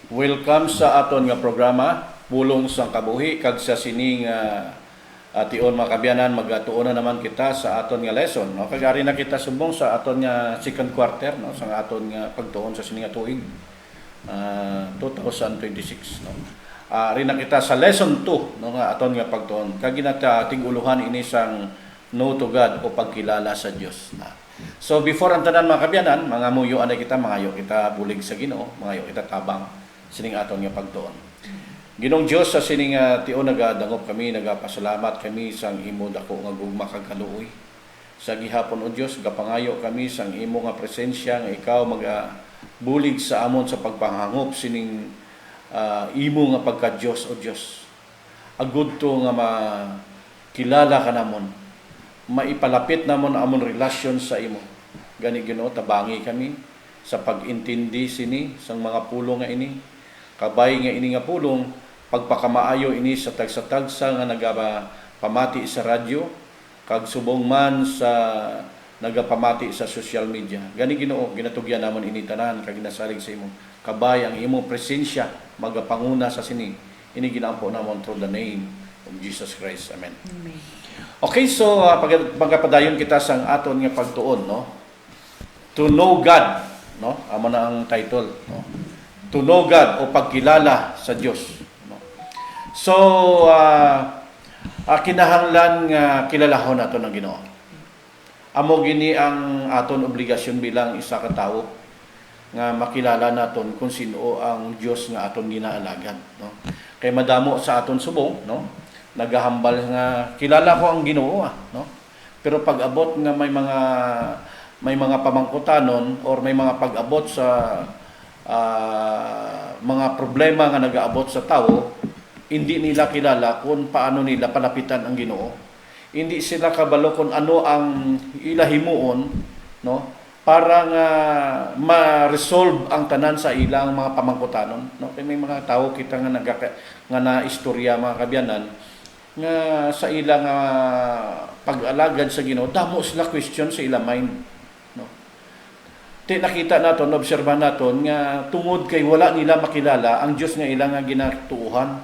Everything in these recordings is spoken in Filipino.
Welcome sa aton nga programa Pulong sang Kabuhi kag sa sining ation mga kabyanan magatuon na naman kita sa aton nga lesson no kagari na kita sumbong sa aton nga second quarter no sa aton nga pagtuon sa sining nga tuig 2026 no. Rin na kita sa lesson 2 no nga aton nga pagtuon kag ginata tiguluhan ini sang know to God o pagkilala sa Dios na. So before ang tanan mga kabyanan, mga muyo anay kita, mangayo kita bulig sa Ginoo, mangayo kita tabang sining aton nga pagtuon. Ginong Dios sa sining tio nagadangop kami, nagapasalamat kami sang imo dako nga gugma kag kaluoy. Sa gihapon o Dios, gapangayo kami sang imo nga presensya nga ikaw magabulig sa amon sa pagpangangop sining imo nga pagka Dios o Dios. Agud to nga makilala ka namon, maipalapit namon amon relasyon sa imo. Gani Ginoo, tabangi kami sa pag-intindi sini sang mga pulong nga ini. Kabay nga ini nga pulong pagpakamaayo ini sa tagsa-tagsa nga nagapamati sa radyo kag subong man sa nagapamati sa social media. Gani Ginoo, ginatugyan namon ini tanan kag ginasalig sa imo. Kabay ang imo presensya magapanguna sa sini. Ini ginaampo namon through the name of Jesus Christ. Amen. Amen. Okay, so pagpadayon kita sang aton nga pagtuon no. To know God, no? Amo na ang title, no. To know God o pagkilala sa Dios, no. So kinahanglan nga kilalahon naton ang Ginoo. Amo gini ang aton obligasyon bilang isa ka tawo nga makilala naton kung sino ang Dios nga aton ginaalagad, no. Kay madamo sa aton subong, no, nagahambal nga kilala ko ang Ginoo, no. Pero pag-abot nga may mga pamangkutanon or may mga pag-abot sa mga problema nga nag-aabot sa tao, hindi nila kilala kung paano nila palapitan ang Ginoo. Hindi sila kabalo kung ano ang ilahimuon, no, para nga ma-resolve ang tanan sa ilang mga pamangkutanon, no. Kay may mga tao kita nga na istorya mga kabyanan nga sa ilang pag-alagad sa Ginoo, damo sila question sa ilang mind, no. Nakita naton, obserbahan naton nga tungod kay wala nila makilala ang Dios nga ilang nga ginatuuhan.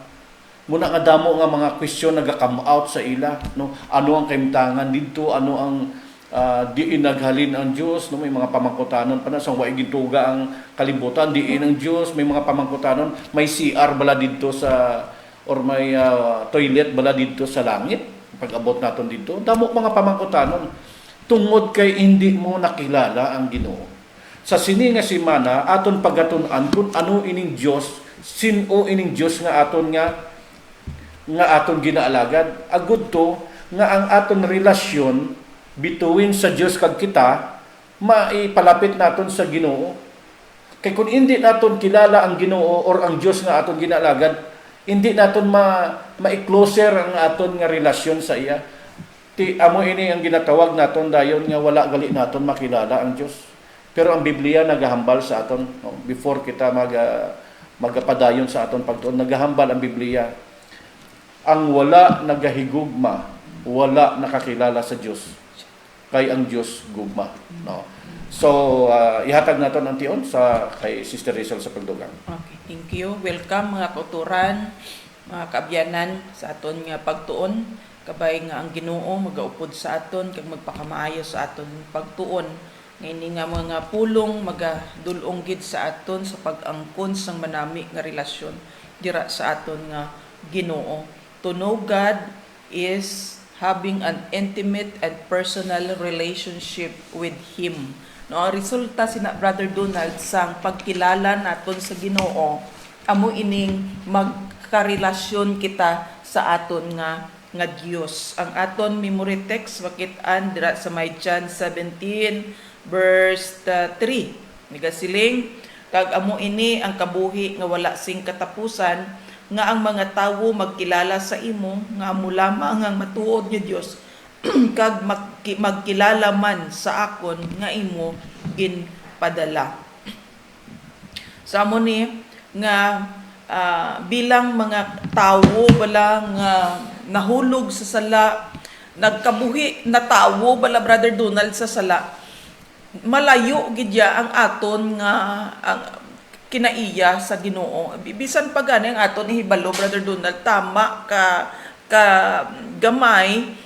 Muna nga damo nga mga question naga-come out sa ila, no. Ano ang kahimtangan didto, ano ang diin naghalin ang Dios, no. May mga pamangkutanon pa na sang waig gintuga ang kalibutan, diin ang Dios, may mga pamangkutanon, may CR bala didto sa or may toilet bala didto sa langit. Pag-abot naton didto, damo mga pamangkutanon tungod kay hindi mo nakilala ang Ginoo. Sa sini nga semana aton pagatun-an kung ano ining Dios, sino ining Dios nga aton ginaalagad. Agud to nga ang aton relasyon between sa Dios kag kita maipalapit naton sa Ginoo. Kay kung hindi naton kilala ang Ginoo or ang Dios nga aton ginaalagad, hindi naton ma-closer ang aton nga relasyon sa iya. Amo ini ang ginatawag naton dayon nga wala gali naton makilala ang Dios. Pero ang Biblia nagahambal sa aton, no? Before kita magapadayon sa aton pagtuon, nagahambal ang Biblia. Ang wala nagahigugma, wala nakakilala sa Dios. Kay ang Dios gugma, no. So ihatag naton ang tion sa kay Sister Rizal sa pagdugang. Okay, thank you. Welcome mga kauturan, mga kaabyanan sa aton nga pagtuon. Kabay nga ang Ginoo magaupod sa aton kag magpakamaayo sa aton pagtuon. Ngayon nga mga pulong magadulong gid sa aton sa pag-angkon sang manami nga relasyon dira sa aton nga Ginoo. To know God is having an intimate and personal relationship with Him. No, resulta sina Brother Donald sang pagkilala naton sa Ginoo, amo ining magkarelasyon kita sa aton nga Dios. Ang aton memory text makit-an dira sa may John 17 verse 3. Nigasiling kag amo ini ang kabuhi nga wala sing katapusan, nga ang mga tawo magkilala sa imo nga amo lamang ang matuod nga Dios kag magkilala man sa akon nga imo ginpadala. Sa amo ni nga bilang mga tawo bala nga nahulog sa sala, nagkabuhi na tawo bala Brother Donald sa sala, malayo gidya ang aton nga kinaiya sa Ginoo. Bisan pa gani ang aton ihibalo, Brother Donald, tama ka gamay,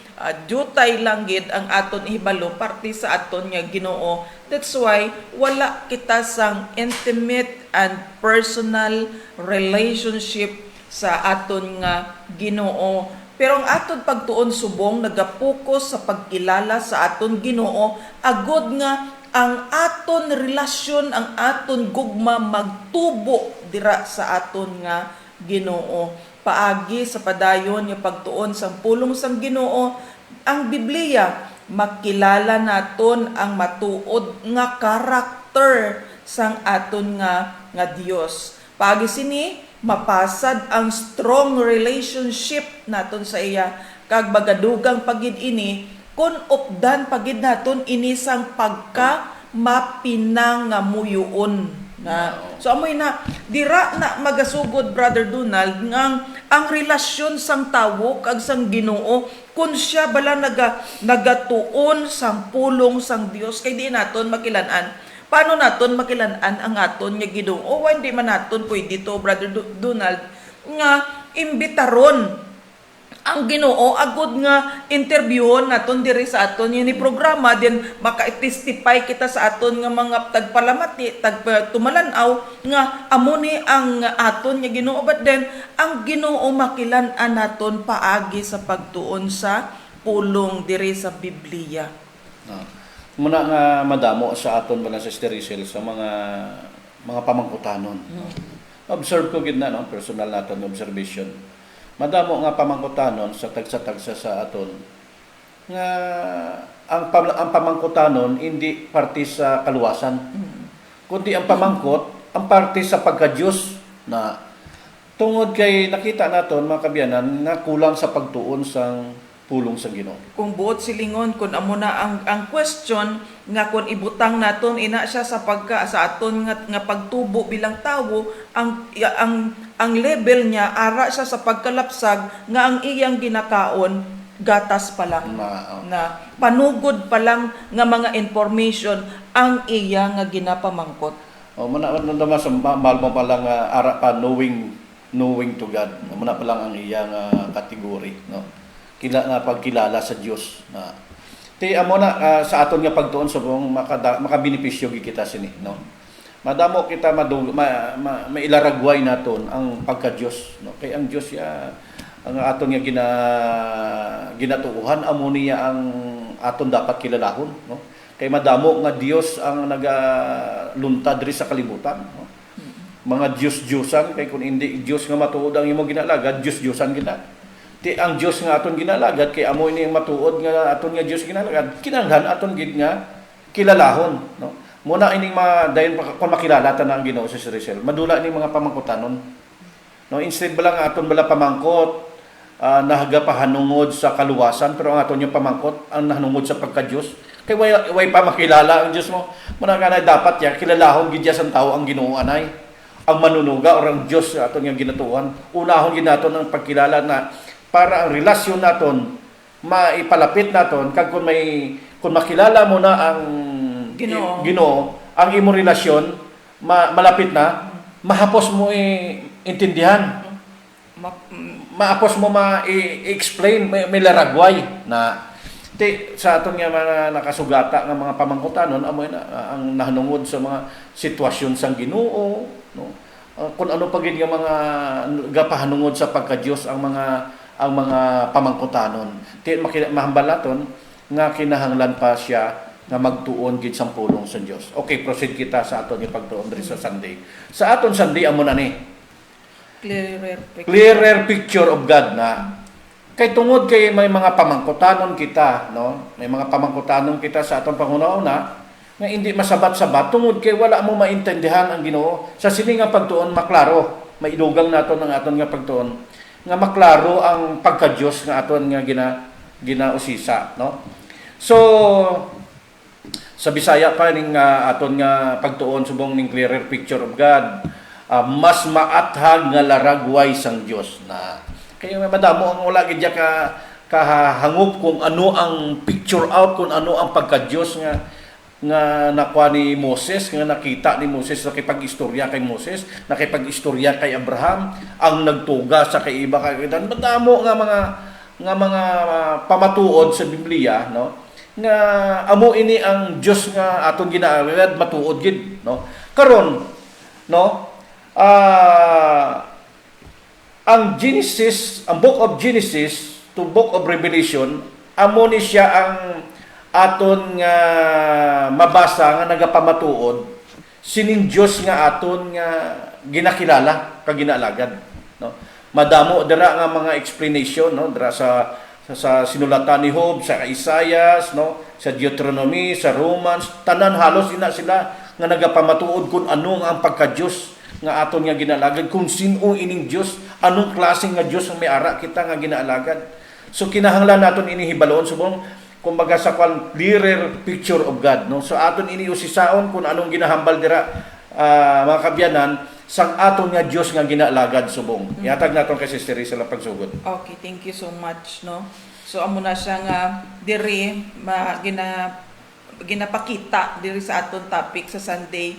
jutay lang gid ang aton ihibalo parte sa aton nga Ginoo. That's why wala kita sang intimate and personal relationship sa aton nga Ginoo. Pero ang aton pagtuon subong nagapokus sa pagkilala sa aton Ginoo, agod nga ang aton relasyon, ang aton gugma magtubo dira sa aton nga Ginoo. Paagi sa padayon nga pagtuon sang pulong sang Ginoo, ang Biblia makilala naton ang matuod nga karakter sang aton nga Dios. Paagi sini mapasad ang strong relationship naton sa iya, kag bagadugang pagid ini kun updan pagid naton ini sang pagka mapinangamuyon na. So amoy na dira na magasugod, Brother Donald, nga ang relasyon sang tawo kag sang Ginoo kun siya bala nagatuon sang pulong sang Dios, kay di naton makilan-an. Paano naton makilan-an ang aton nga Ginoo? O hindi man naton pwede to, Brother Donald, nga imbitaron ang Ginoo agud nga interviewon naton diri sa aton ni programa, din maka-testify kita sa aton nga mga tagpalamati, tagtumalanaw nga amo ni ang aton nga Ginoo. But then ang Ginoo makilan-an naton paagi sa pagtuon sa pulong diri sa Biblia. Muna nga madamo sa aton bala sa Rizal sa mga pamangkutanon. Observe ko gid na, no, personal naton observation. Madamo nga pamangkutanon sa tagsa-tagsa sa aton nga ang pamangkutanon hindi parte sa kaluwasan, kundi ang pamangkot ang parte sa pagka-Dios, na tungod kay nakita naton mga kabyanan nga kulang sa pagtuon sang pulong sa Ginoo. Kung buot silingon, kung amo na ang question nga kung ibutang naton ina siya sa aton nga pagtubo bilang tawo, ang level niya ara siya sa pagkalapsag nga ang iyang ginakaon gatas pa lang, na panugod pa lang nga mga information ang iya nga ginapamangkot. Muna sa malmo pa lang ara pa knowing to God. Muna pa lang ang iyang kategory, no. Pagkilala sa Dios, na ti amo na sa aton nga pagtuon subong makabenepisyo kita sini, no. Madamo kita mailaragway naton ang pagka-Dios, no. Kay ang Dios ang aton nga ginatuuhan, amo niya ang aton dapat kilalahon, no. Kay madamo nga Dios ang nagaluntad diri sa kalibutan, no. Mga Diyos-Diyosan, kay kung hindi Dios nga matuod ang imo ginalagad, Diyos-Diyosan kita. Ti ang Dios nga aton ginalagad, kay amo ini matuod nga aton nga Dios ginalagad, kinahanglan aton gid nga kilalahon, no. Muna ining dayon kung makilala ta na ang Ginoo sa Rizal, madula ni mga pamangkutanon, no. Instead bala nga aton bala pamangkot nahagapahanungod sa kaluwasan, pero ang aton yung pamangkot ang nahanungod sa pagka-Dios, kay way pa makilala ang Dios mo. Muna nga dapat ya kilalahon gid sa tawo ang Ginoo anay, ang manunuga or ang Dios aton nga ginatuan. Unahon gid naton ang pagkilala na para ang relasyon naton maipalapit naton, kag kung makilala mo na ang Ginoo, ang imo relasyon malapit na, mahapos mo intindihan, maapos mo ma-explain, may laragway na sa aton nga mga nakasugata nga mga pamangkutanon, amoy na ang nahanungod sa mga sitwasyon sang Ginoo, no. Kung ano pagid nga mga gapahanungod sa pagka-Dios ang mga pamangkutanon. Ti mahambal naton nga kinahanglan pa siya nga magtuon gid sang pulong sa Dios. Okay, proceed kita sa aton nga pagtuon diri sa Sunday. Sa aton Sunday amo na ni clearer picture of God, na kay tungod kay may mga pamangkutanon kita, no? May mga pamangkutanon kita sa aton panghuna-una nga hindi masabat-sabat tungod kay wala mo maintindihan ang Ginoo. Sa sini nga pagtuon maklaro, maidugang naton ang aton nga pagtuon nga maklaro ang pagka-Dios nga aton nga ginausisa, no. So sa Bisaya pa ning aton nga pagtuon subong ning clearer picture of God, mas maathag nga laragway sang Dios, na kaya madamo ang wala gid kahangop kung ano ang picture out, kung ano ang pagka-Dios nga nga nakuha ni Moses, nga nakita ni Moses, nakipag-istorya kay Moses, nakipag-istorya kay Abraham, ang nagtuga sa kay iba kay madamo nga mga pamatuod sa Biblia, no? Nga amo ini ang Dios nga aton ginaalagad matuod gid, no? Karon, no? Ang Genesis, ang Book of Genesis to Book of Revelation, amo ni siya ang aton nga mabasa nga nagapamatuod sining Dios nga aton nga ginakilala kag ginaalagad, no? Madamo dira nga mga explanation, no, dira sa sinulatan ni Job, sa Isaiah, no, sa Deuteronomy, sa Romans, tanan halos ina sila nga nagapamatuod kung ano nga ang pagka-Dios nga aton nga ginaalagad, kung sino ining Dios, anong klaseng nga Dios ang may ara kita nga ginaalagad. So kinahanglan naton ini hibalon subong kumbaga sa clearer picture of God, no? So aton ini usisaon kung anong ginahambal dira, mga kabyanan, sang aton nga Dios nga ginaalagad subong. Ihatag naton kay Sister Risa lang pagsugod. Okay, thank you so much, no. So amo na siya nga diri ginapakita diri sa aton topic sa Sunday.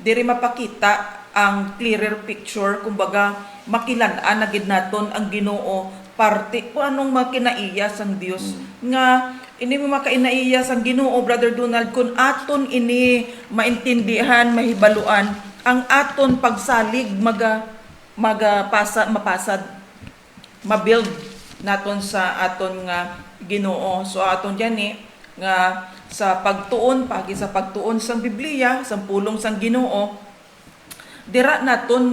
Diri mapakita ang clearer picture, kumbaga makilan-an na gid naton ang Ginoo parte kung anong makinaiya sang Dios nga ini mo makainaiya sang Ginoo, Brother Donald, kung aton ini maintindihan, mahibaluan ang aton pagsalig mapasad mabuild naton sa aton nga Ginoo. So aton diyan nga sa pagtuon pagi sa pagtuon sang Biblia, sang pulong sang Ginoo, dira naton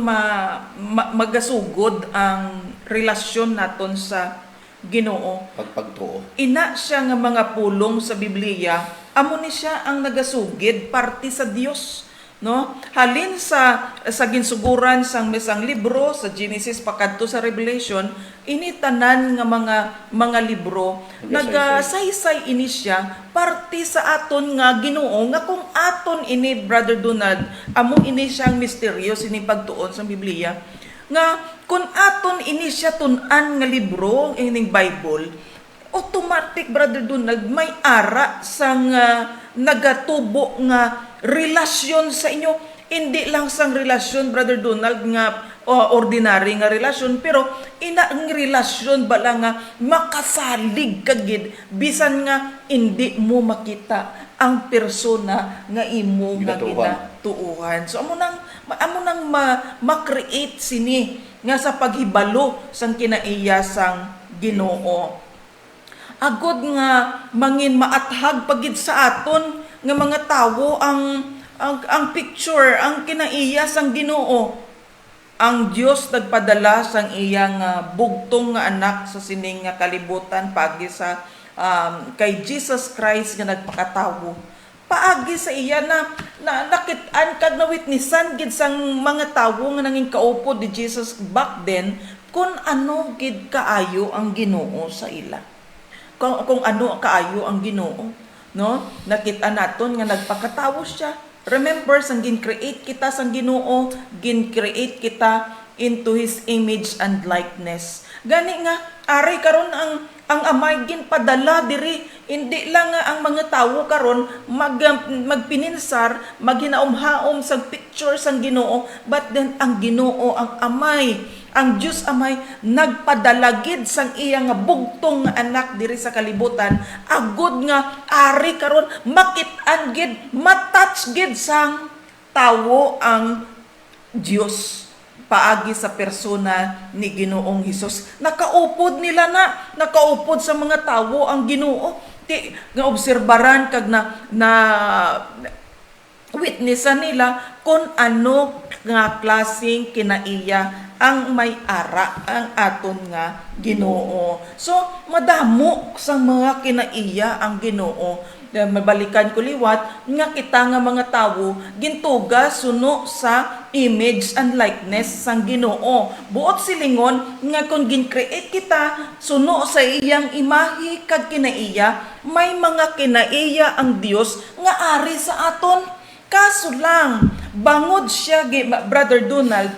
magasugod ang relasyon naton sa Ginoo. Pagtuo. Ina siya nga mga pulong sa Biblia, amo ni siya ang nagasugid parte sa Dios, no? Halin sa ginsuguran sang mesang libro sa Genesis pakadto sa Revelation, ini tanan nga mga libro nagasaysay ini siya parte sa aton nga Ginoo, nga kung aton ini, Brother Donald, amo ini siyang misterios ini pagtuon sa Biblia, nga kung aton ini siya tun-an nga libro ining Bible, automatic, Brother Donald, may ara sang nagatubo nga relasyon sa inyo. Hindi lang sang relasyon, Brother Donald, nga ordinary nga relasyon, pero ina ang relasyon bala nga makasalig kagid bisan nga hindi mo makita ang persona nga imo nga ginatuuhan. So amo nang ma-create sini nga sa paghibalo sang kinaiya sang Ginoo. Agod nga mangin maathag pagid sa aton nga mga tawo ang picture, ang kinaiya sang Ginoo. Ang Dios nagpadala sang iyang bugtong nga anak sa sining nga kalibutan pagi sa kay Jesus Christ nga nagpakatawo. Paagi sa iya na nakit-an kag na witnessan gid sang mga tawo nga nanging kaupod ni Jesus back then kung ano gid kaayo ang Ginoo sa ila. Kung ano kaayo ang Ginoo, no? Nakita naton nga nagpakatawo siya. Remember, sang gin-create kita sang Ginoo, gin-create kita into His image and likeness. Gani nga, ari karon ang amay ginpadala diri, hindi lang nga ang mga tawo karon magpininsar, maghinaumhaom sa picture sang Ginoo, but then ang Ginoo, ang amay, ang Diyos amay nagpadalagid sang iya nga bugtong nga anak diri sa kalibutan, agud nga ari karon makit-an gid, matouch gid sang tawo ang Dios paagi sa persona ni Ginoong Hesus. Nakaupod sa mga tawo ang Ginoo. Ti nga obserbaran kag na witnessan nila kung ano nga klaseng kinaiya ang may ara ang aton nga Ginoo. So madamo sa mga kinaiya ang Ginoo. Mabalikan ko liwat nga kita nga mga tawo gintuga suno sa image and likeness sang Ginoo. Buot silingon nga kung gin-create kita suno sa iyang imahe kag kinaiya, may mga kinaiya ang Dios nga ari sa aton. Kaso lang bangod siya, Brother Donald,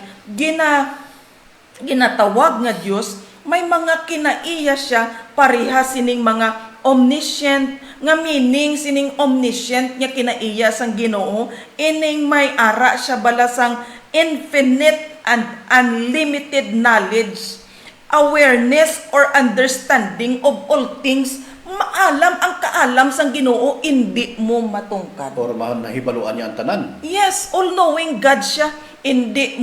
ginatawag nga Dios, may mga kinaiya siya pareha sining mga omniscient nga meaning sining omniscient nga kinaiya sang Ginoo ining may ara siya balasang infinite and unlimited knowledge, awareness or understanding of all things. Maalam ang kaalam sang Ginoo, hindi mo matungkad. Or nahibaluan niya ang tanan. Yes, all-knowing God siya. Hindi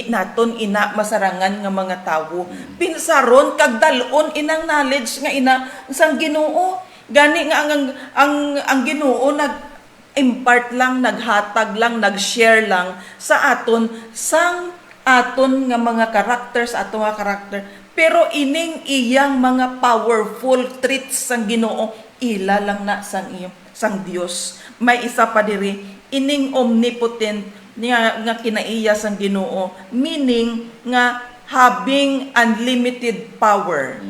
naton ina masarangan nga mga tawo. Pinsaron kag dalon inang knowledge nga ina sang Ginoo. Gani nga ang Ginoo nag-impart lang, naghatag lang, nag-share lang sa aton sang aton nga mga characters, aton nga karakter. Pero ining iyang mga powerful traits sang Ginoo, ila lang na sang Dios. May isa pa diri, ining omnipotent nga kinaiya sang Ginoo, meaning nga having unlimited power,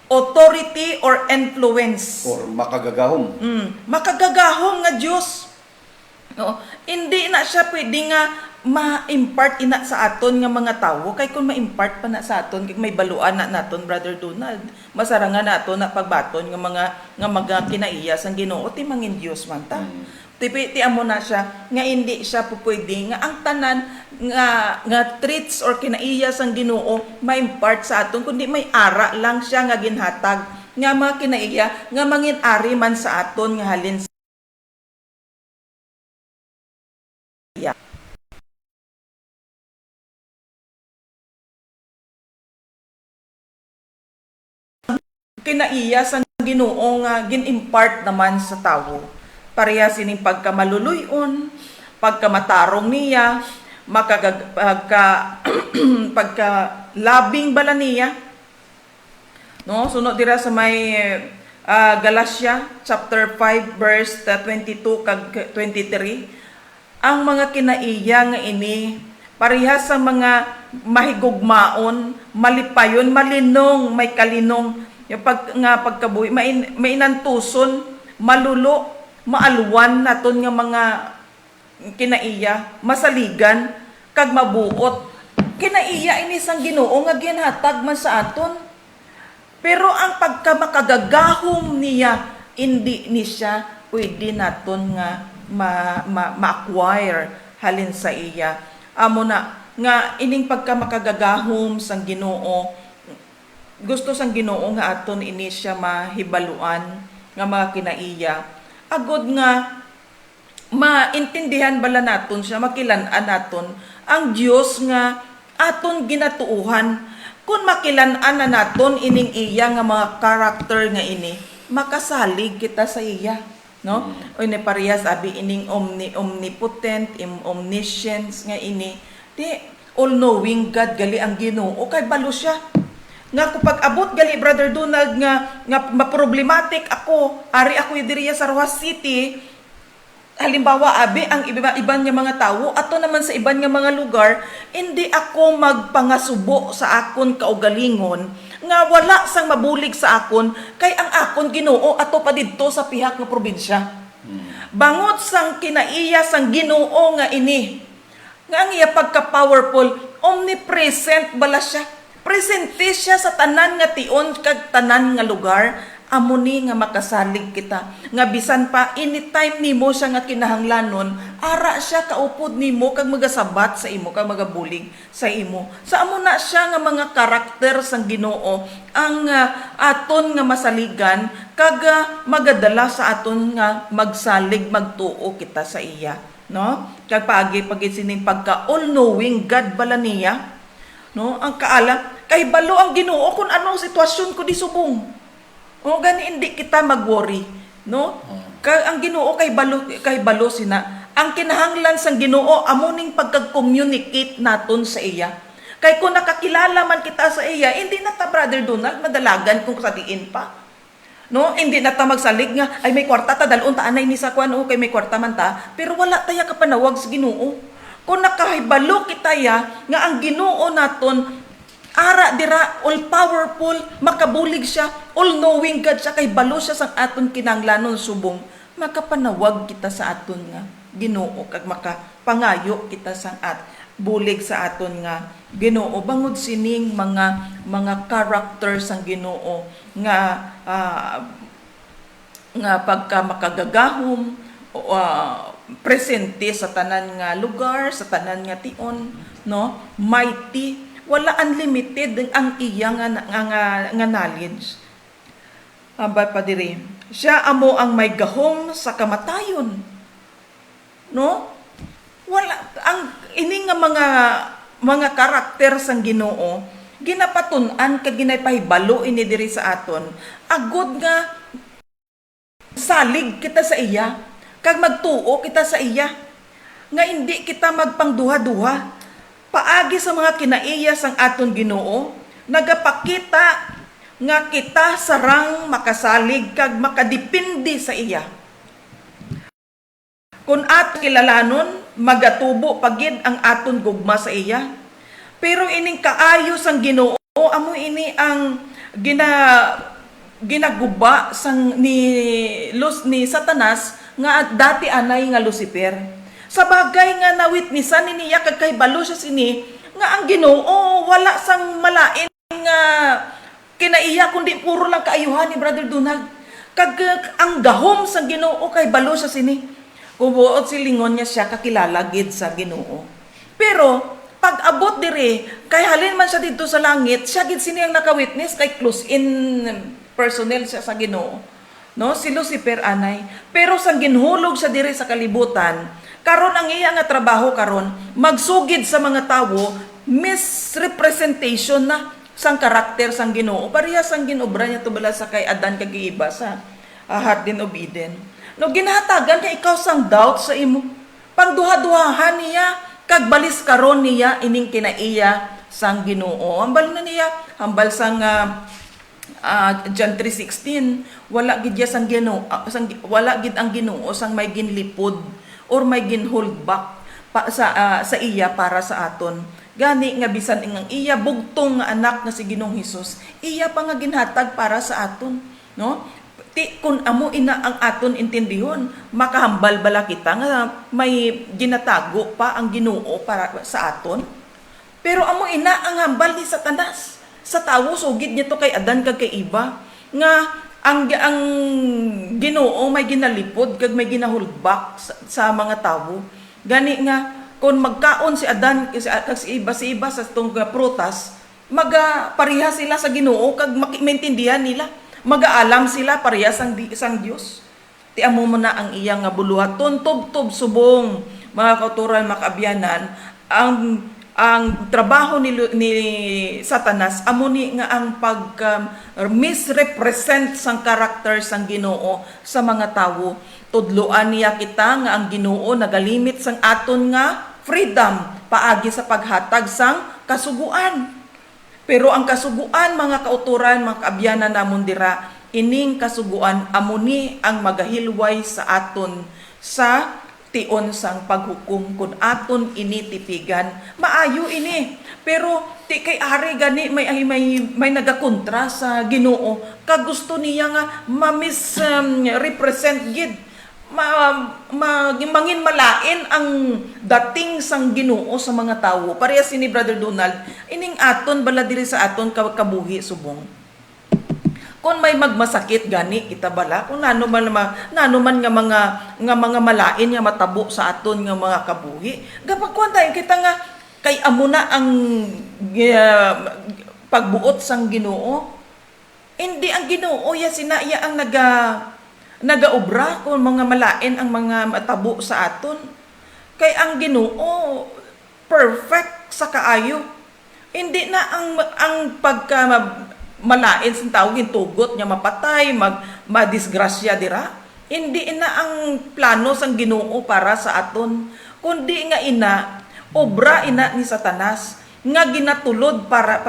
authority or influence. Or makagagahom. Makagagahom nga Dios. No, hindi na siya pwede nga ma-impart ina sa aton nga mga tawo, kay kung ma-impart pa na sa aton kay may baluan na naton, Brother Donald, masarangan naton na pagbaton nga mga kinaiya sang Ginoo ti mangin Dios man ta. Ti amo na siya nga hindi siya pupwede nga ang tanan nga traits or kinaiya sang Ginoo ma-impart sa aton, kundi may ara lang siya nga ginhatag nga mga kinaiya nga mangin ari man sa aton nga halin kinaiya sa Ginoo nga gin-impart naman sa tawo. Pareha sining pagkamaluluyon, pagkamatarong niya, pagkalabing bala niya. No, sunod dira sa may Galatia chapter 5 verse 22 kag 23. Ang mga kinaiya nga ini pareha sa mga mahigugmaon, malipayon, malinong, may kalinong. Yung pagkabuhi, mainantuson, malulo, maalwan naton nga mga kinaiya, masaligan, kag mabuot. Kinaiya ini sang Ginoo nga ginhatag man sa aton. Pero ang pagkamakagagahom niya, hindi ni siya pwede naton nga ma-acquire halin sa iya. Amo na nga ining pagkamakagagahom sang Ginoo, gusto sang Ginoo nga aton ini siya mahibaluan nga mga kinaiya. Agod nga maintindihan bala naton siya, makilan-an naton ang Dios nga aton ginatuuhan. Kung makilan-an na naton ining iya nga mga character nga ini, makasalig kita sa iya, no? O ini pareha sabi ining omnipotent, omniscience nga ini, di all-knowing God gali ang Ginoo, kay balo siya. Nga kapag abot gali Brother Donald nga problematic ako, ari ako diriya sa Rojas City, halimbawa abi ang iban nga mga tawo ato naman sa iban nga mga lugar, hindi ako magpangasubo sa akon kaugalingon nga wala sang mabulig sa akon, kay ang akon Ginoo ato pa didto sa pihak nga probinsya. Bangot sang kinaiya sang Ginoo nga ini, nga ang iya pagka-powerful, omnipresent bala siya. Presente siya sa tanan nga tion kag tanan nga lugar. Amo ni nga makasalig kita. Nga bisan pa anytime nimo siya nga kinahanglanon, ara siya kaupod nimo kag magasabat sa imo kag magabulig sa imo. Sa amo na siya nga mga karakter sang Ginoo ang aton nga masaligan kag magadala sa aton nga magsalig magtuo kita sa iya, no? Kag pagi sining pagka all-knowing God bala niya. No, ang kaalam kay balo ang Ginoo kung anong sitwasyon ko di subong. O gani hindi kita mag-worry, no? Kay ang Ginoo kay balo sina. Ang kinahanglan sang Ginoo amo ning pagka-communicate naton sa iya. Kay kung nakakilala man kita sa iya, hindi na ta Brother Donald madalagan kung saliin pa. No, hindi na ta magsalig nga ay may kwarta ta dalon ta anay ni sa kwan o kay may kwarta man ta, pero wala taya ka panawag sa Ginoo. Kung nakahibalo kita ya, nga ang Ginoo naton, ara dira, all powerful, makabulig siya, all knowing God siya, kay balo siya sang aton kinanglanon subong, makapanawag kita sa aton nga Ginoo, kag makapangayo kita sang bulig sa aton nga Ginoo, bangod sining mga characters ang Ginoo nga nga pagka makagagahom presente sa tanan nga lugar, sa tanan nga tion, no? Mighty, wala unlimited ang iya nga knowledge. Aba pa diri, siya amo ang may gahom sa kamatayon, no? Wala ang ini nga mga karakter sang Ginoo ginapatun-an kag ginapahibalo ini diri sa aton, agud nga salig kita sa iya, kag magtuo kita sa iya, nga hindi kita magpangduha-duha. Paagi sa mga kinaiya sang aton Ginoo, nagapakita nga kita sarang makasalig kag makadipindi sa iya. Kung at kilalanon, magatubo pagid ang aton gugma sa iya. Pero ining kaayo sang Ginoo, amo ini ang ginaguba sang ni Satanas nga dati anay nga Lucifer. Sa bagay nga nawitnisan niya kag kahibalo siya sini nga ang Ginoo wala sang malain nga kinaiya kundi puro lang kaayuhan ni Brother Donald. Kag ang gahom sang Ginoo kahibalo siya sini. Kubuot silingon niya siya kakilala gid sa Ginoo. Pero pag abot diri kay halin man siya dito sa langit, siya gid sini ang nakawitness kay close in personnel siya sa Ginoo, no? Si Lucifer anay, pero sang ginhulog siya diri sa kalibutan, karon ang iya nga trabaho karon magsugid sa mga tawo misrepresentation na sang karakter sang Ginoo. Pareha sang ginobra niya tubala sa kay Adan kag Eva sa Garden of Eden. No ginahatagan niya ikaw sang doubt sa imo. Pagduha-duhahan niya kag balis karon niya ining kinaiya sang Ginoo. Hambal na niya, hambal sang John 3:16, wala gid sang Ginoo, wala gid ang Ginoo sang may ginlipod or may ginhold back sa iya para sa aton. Gani nga bisan ang iya bugtong nga anak nga si Ginoong Hesus, iya pa nga ginhatag para sa aton, no? Kun amo ina ang aton intindihon, makahambal bala kita nga may ginatago pa ang Ginoo para sa aton. Pero amo ina ang hambal ni Satanas sa tawo, sugid niya to kay Adan kag kay Eva, nga ang Ginoo may ginalipod kag may ginahulbak sa mga tawo. Gani nga kung magkaon si Adan kag si Eva sa tong prutas, magapareha sila sa Ginoo kag maintindihan nila, magaalam sila pareha sang Dios. Ti amo mo na ang iyang nga buluhaton tubtob subong, mga kauturan, makaabyanan, ang trabaho ni Satanas amo ni nga ang pag misrepresent sang karakter sang Ginoo sa mga tawo. Tudloan niya kita nga ang Ginoo nagalimit sang aton nga freedom paagi sa paghatag sang kasuguan. Pero ang kasuguan, mga kauturan, mga kaabyanan namon dira, ining kasuguan amo ni ang magahilway sa aton sa tion sang paghukom kun aton initipigan. Maayo ini, pero ti kay ari gani may nagakontra sa Ginoo kag gusto niya nga represent gid mangin malain ang dating sang Ginoo sa mga tawo. Pareha ni Brother Donald, ining aton bala diri sa aton kabuhi subong. Kung may magmasakit gani kita bala, kung nano man nga mga malain nga matabo sa aton nga mga kabuhi, gapag tayo kita nga kay amo na ang pagbuot sang Ginoo. Hindi ang Ginoo ya sinaya ang nagaobra kung mga malain ang mga matabo sa aton. Kay ang Ginoo perfect sa kaayo. Hindi na ang pagka malain sa tao gintugot niya mapatay, madisgrasya dira. Hindi ina ang plano sang Ginoo para sa aton, kundi nga ina obra ina ni Satanas nga ginatulod para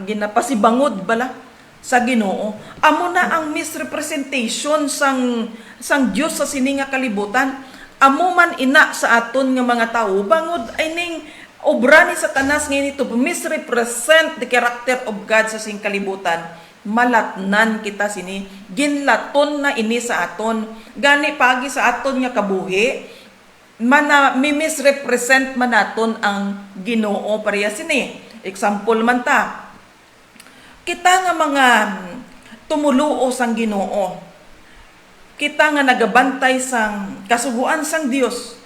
ginapasibangod bala sa Ginoo. Amo na ang misrepresentation sang Dios sa sini nga kalibutan. Amo man ina sa aton nga mga tawo bangod ining obra ni Satanas ngayon ito, misrepresent the character of God sa sing kalibutan. Malatnan kita sini, ginlaton na ini sa aton. Gani pagi sa aton nga kabuhi, misrepresent man naton ang Ginoo pareha sini. Example man ta. Kita nga mga tumuluo sang Ginoo. Kita nga nagabantay sang kasuguan sang Dios.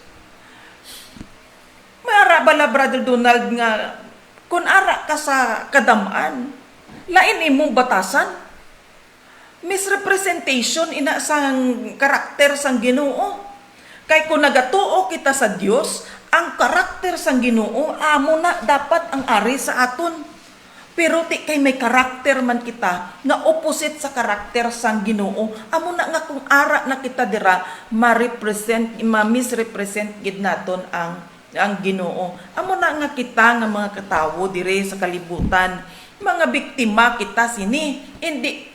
Mara bala Brother Donald nga kun ara ka sa kadamaan, lain imong batasan. Misrepresentation ina sang karakter sang Ginoo. Kay kung nagatuo kita sa Dios, ang karakter sang Ginoo amo na dapat ang ari sa aton. Pero ti kay may karakter man kita nga opposite sa karakter sang Ginoo, amo na nga kung ara na kita dira misrepresent gid naton ang Ginoo. Amo na nga kita nga mga katawo dire sa kalibutan, mga biktima kita sini.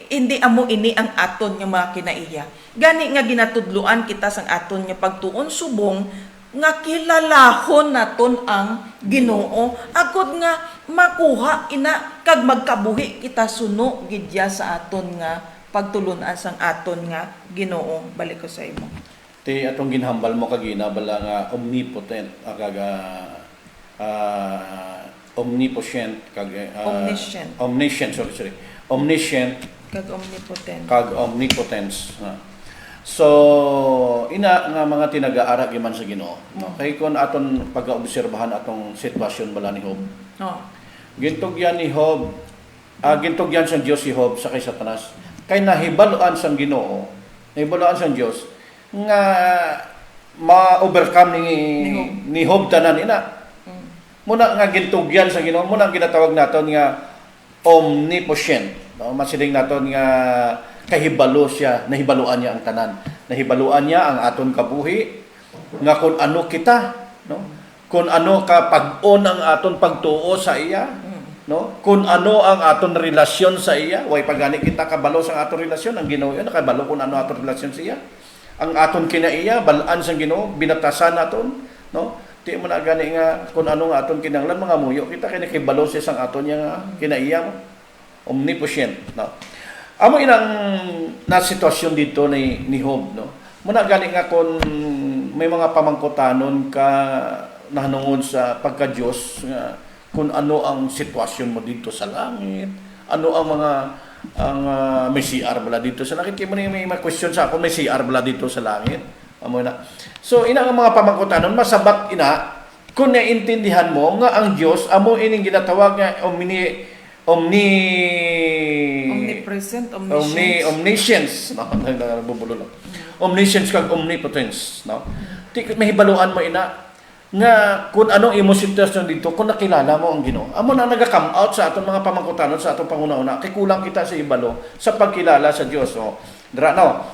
Hindi amo ini ang aton nga mga kinaiya. Gani nga ginatudluan kita sang aton nga pagtuon subong nga kilalahon naton ang Ginoo agud nga makuha ina kag magkabuhi kita suno gidya sa aton nga pagtulunan sang aton nga Ginoo. Balik ko sa imo. Ti atong ginhambal mo kagina bala nga omnipotent omnipotent kag omniscient kag omnipotent. Kag omnipotence. So ina nga mga tinag-aara giman sa Ginoo. No? Kay kun aton pag-obserbahan atong sitwasyon bala ni Job. Oh. Gintugyan ni Job, gintugyan sa Dios si Job sa kay Satanas. Kay nahibaluan sang Ginoo, nahibaluan sang Dios nga ma-overcome ni Job tanan ina. Muna nga gintugyan sa Ginoo, muna ginatawag naton nga omnipotent. No, masiling naton nga kahibalo siya, nahibaluan niya ang tanan. Nahibaluan niya ang aton kabuhi nga kung ano kita, no? Kung ano ka pag-on ang aton pagtuo sa iya, no? Kung ano ang aton relasyon sa iya, way pagani kita kabalo sa aton relasyon, ang Ginoo yan nakabalo kung ano aton relasyon sa iya. Ang aton kinaiya, balaan sa Ginoo, binatasan naton, no? Di mo na gani nga kung ano nga aton kinahanglan mga muyo, kita kay nakibalo sa isang aton nga kinaiya mo. Omnipotent, no? Amo inang na sitwasyon dito ni Job, no? Muna gani nga kung may mga pamangkutanon ka nahanungod sa pagka-Diyos nga kung ano ang sitwasyon mo dito sa langit, ano ang mga may CR bala dito sa langit. Kaya mo may question sa ako, may CR bala dito sa langit. Amo na. So ina ang mga pamangkutanon masabat ina kung naintindihan mo nga ang Dios amo ining ginatawag nga omnipresent, omniscience, no? Nabubulo lang. Omniscience kag omnipotence, no? Mahibaluan mo ina nga kung anong imo sitwasyon dito, kung nakilala mo ang Ginoo. Amo na naga-come out sa aton mga pamangkutanon sa aton panguna-una, kay kulang kita sa ibalo sa pagkilala sa Dios, no? Dira no.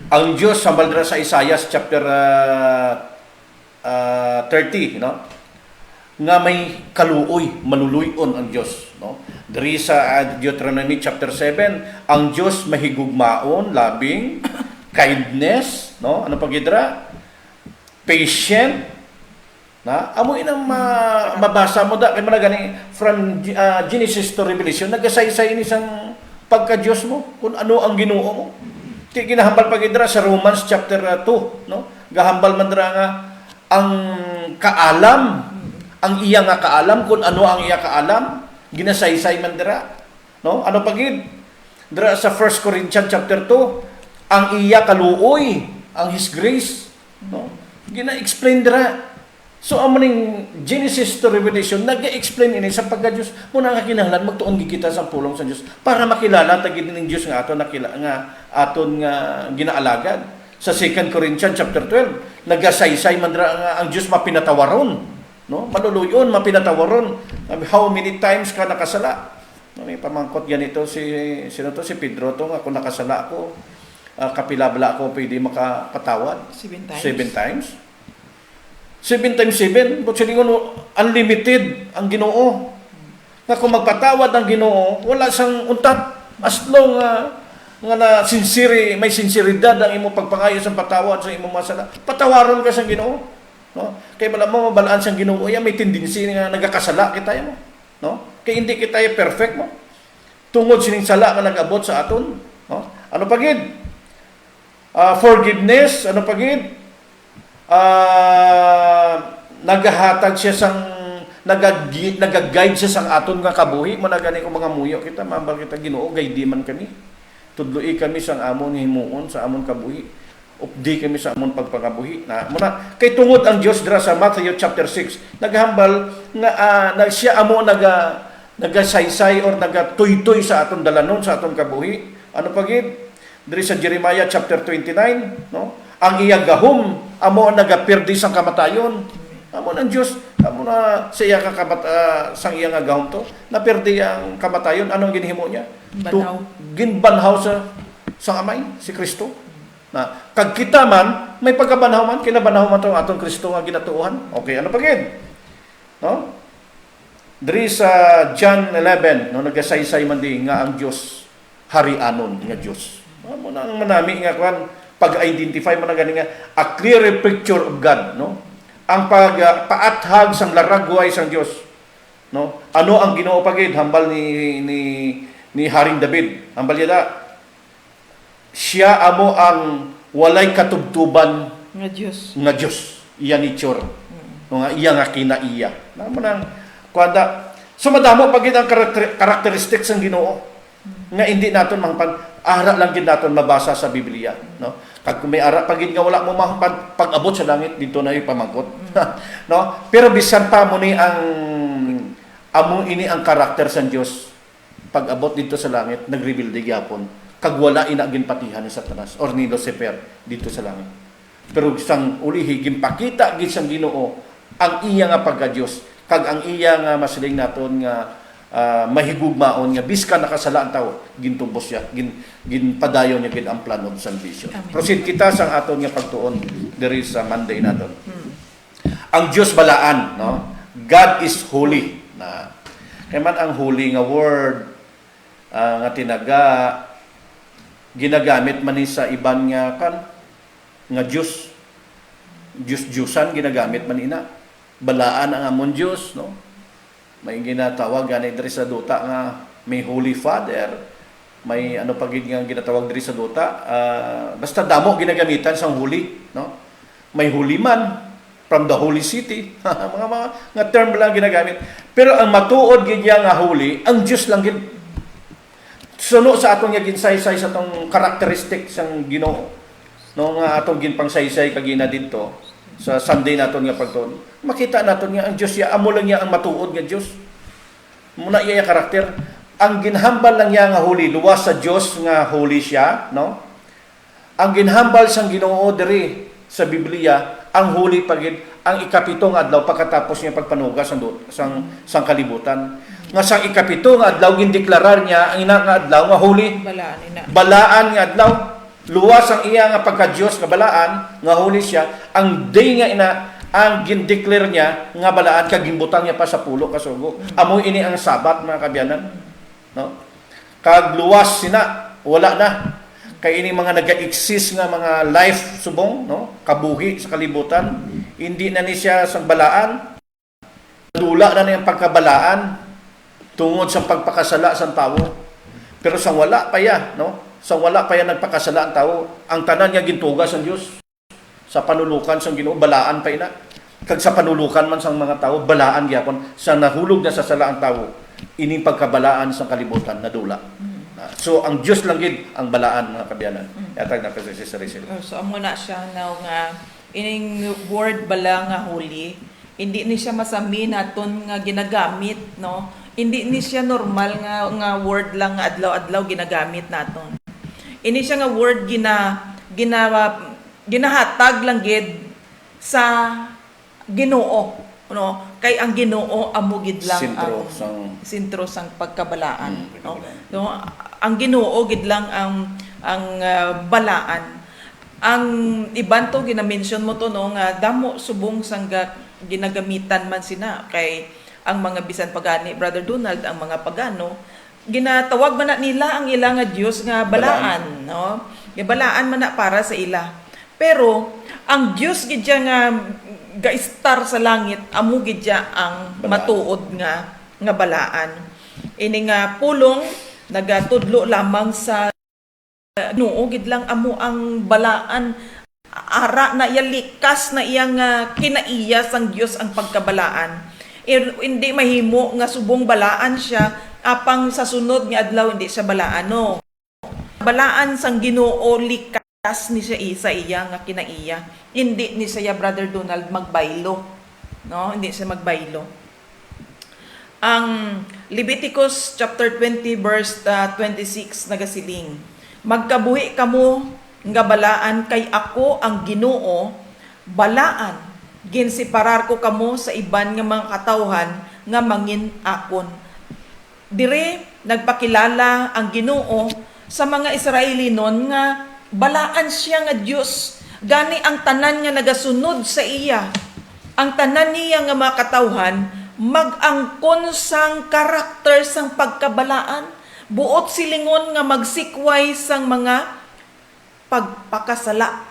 Ang Dios sambal dira sa Isaiah chapter 30, no? Nga may kaluoy, maluluyon ang Dios, no? Diri sa Deuteronomy chapter 7, ang Dios mahigugmaon, labing, kindness, no? Ano pagidra? Patient, na amo inang mabasa mo da kay gani from Genesis to Revelation, nagasaysay ni sang pagka-Dios mo, kung ano ang Ginoo mo. Ti ginahambal pagidra sa Romans chapter 2, no? Gahambal man dira nga ang kaalam, ang iya nga kaalam, kung ano ang iya kaalam, ginasaysay man dira, no? Ano pagid dira sa 1 Corinthians chapter 2, ang iya kaluoy, ang His grace, no? Gina-explain dira. So amo ning Genesis to Revelation nag-explain ini sa pagka-Dios. Muna nga kinahanglan magtuon gid kita sa pulong sa Dios para makilala ta gid ning Dios nga aton aton nga ginaalagad. Sa 2 Corinthians chapter 12, nagasaysay man dira nga ang Dios mapinatawaron, no? Maluluyon, mapinatawaron. How many times ka nakasala? No, may pamangkot ganito si Pedro to nga kung nakasala ako, kapilabla ako pwede makapatawad 7 times. 7 times. 7 times 7, but siningon unlimited ang Ginoo. Nga kung magpatawad ang Ginoo, wala sang untat. As long nga na sincere, may sinseridad ang imo pagpangayo sa patawad sa imong masala. Patawaron ka sa Ginoo, no? Kay bala mo mabalaan sang Ginoo, ya may tendency nga nagakasala kita mo, no? Kay hindi kita perfect mo. Tungod sining sala nga nag-abot sa aton, no? Ano pagid? Forgiveness, ano pagid? nagahatag siya sang nagaguide siya sang aton nga kabuhi mo na gani ko mga muyo kita mambal kita Ginoo gaydi man kami tudloi kami sang amon himuon sa amon kabuhi updi kami sa amon pagpangabuhi na muna kay tungod ang Dios dira sa Matthew chapter 6 naghambal nga siya amo nagasaysay or nagatuytoy sa aton dalanon sa aton kabuhi ano pagid diri sa Jeremiah chapter 29 no ang iyang gahom amo nagapirdi sang kamatayon amo ng Dios amo na sa iya sang iyang gahom to napirdi ang kamatayon anong ginhimo niya ginbanhaw sa amay si Kristo na kag kita man may pagkabanhaw man kinabanhaw man tong atong Kristo nga ginatuohan okay ano pagid no diri sa John 11 no nagasaysay man di nga ang Dios harianon nga Dios amo nang manami nga kwan pag-identify mo na gani nga a clear picture of God no ang paathag sang laragway sang Dios no ano ang Ginoo pagid hambal ni Haring David hambal yada siya amo ang walay katubtuban nga Dios iya nature no nga iya nga kinaiya namo nang kuanda so madamo pagid ang characteristics sang Ginoo nga hindi naton mangpan ara lang gid naton mabasa sa Biblia no kag may ara pagid nga wala mo pag-abot sa langit dito na ipamangkot no pero bisan pa mo ni ang amo ini ang karakter sa Dios pag-abot dito sa langit nag-reveal di gyapon kag wala ina ginpatihan ni Satanas or ni Lucifer dito sa langit pero sang ulihi ginpakita gid sang Ginoo ang iya nga pagka-Dios kag ang iya nga masiling naton nga mahigugmaon nga biska nakasala ang tao gintubos siya ginpadayon niya gid ang plan of salvation. Proceed kita sang aton nga pagtuon diri sa Monday naton. Ang Dios balaan no God is holy na kay man ang holy nga word nga tinaga ginagamit man ni sa iban nga nga Diyosan ginagamit man ina balaan ang amon Dios no may ginatawag gani diri sa duta nga may Holy Father may ano pagid nga ginatawag diri sa duta basta damo ginagamitan sang holy no may holy man from the holy city mga nga term lang ginagamit pero ang matuod gid nga holy ang Dios lang gid suno sa atong nga ginsaysay sa atong characteristic sang Ginoo no nga atong ginpangsaysay kagina didto sa Sunday naton nga pagtuon makita naton nga ang Dios ya amo lang ya ang matuod nga Dios muna iya karakter ang ginhambal lang ya nga holy luwas sa Dios nga holy siya no ang ginhambal sang Ginoo diri sa Biblia ang holy pagid ang ikapitong adlaw pagkatapos niya pagpanuga sang kalibutan nga sang ikapito nga adlaw gindeklarar niya ang ina nga adlaw nga holy balaan nga adlaw luwas ang iya nga pagka-Dios nga balaan nga holy siya ang day nga ang gindeclare niya nga balaan kag gimbutang niya pa sa pulo kasugo amo ini ang sabat mga kabyanan no kag luwas sina wala na kay ini mga naga-exist nga mga life subong no kabuhi sa kalibutan hindi na ni siya sang balaan dula na niyang pagkabalaan tungod sa pagpakasala sang tawo pero sang wala pa ya no sa wala pa yan nagpakasala ang tao, ang tanan niya gintugas ang Diyos. Sa panulukan sang Ginoo balaan pa ina. Kag sa panulukan man sang mga tao, balaan gyapon sa nahulog na sa sala ang tao. Ining pagkabalaan sang kalibutan na dula. So ang Diyos lang gid ang balaan mga kabyanan. Yatag na kasi si Rizal. So amo na siya now nga ining word bala nga holy, hindi ni siya masami naton nga ginagamit no. Hindi ni siya normal nga word lang nga adlaw-adlaw ginagamit naton. Ini siya nga word ginahatag lang gid sa Ginoo no kay ang Ginoo amo gid lang sentro sang pagkabalaan no ang Ginoo gid lang ang balaan ang iban to gina-mention mo to no nga damo subong sang ginagamitan man sina kay ang mga bisan pagani Brother Donald ang mga pagano ginatawag man na nila ang ila nga Dios nga balaan no balaan man na para sa ila pero ang Dios gid nga ga-star sa langit amo gid ang matuod nga balaan ini nga pulong nagatudlo lamang sa Ginoo gid lang amo ang balaan ara na iya likas na iyang kinaiya sang Dios ang pagkabalaan. Hindi mahimo nga subong balaan siya apang sa sunod nga adlaw hindi siya balaan, no. Balaan sang Ginoo likas ni siya sa iya nga kinaiya. Hindi ni siya Brother Donald magbaylo, no? Hindi siya magbaylo. Ang Leviticus chapter 20 verse 26 nagasiling, magkabuhi kamo nga balaan kay ako ang Ginoo, balaan ginseparar ko kamo sa iban nga mga katawhan nga mangin akon. Dire nagpakilala ang Ginoo sa mga Israelinon nga balaan siya nga Dios, gani ang tanan nga nagasunod sa iya, ang tanan niya nga mga katawhan mag-angkon sang karakter sang pagkabalaan, buot silingon nga magsikway sang mga pagpakasala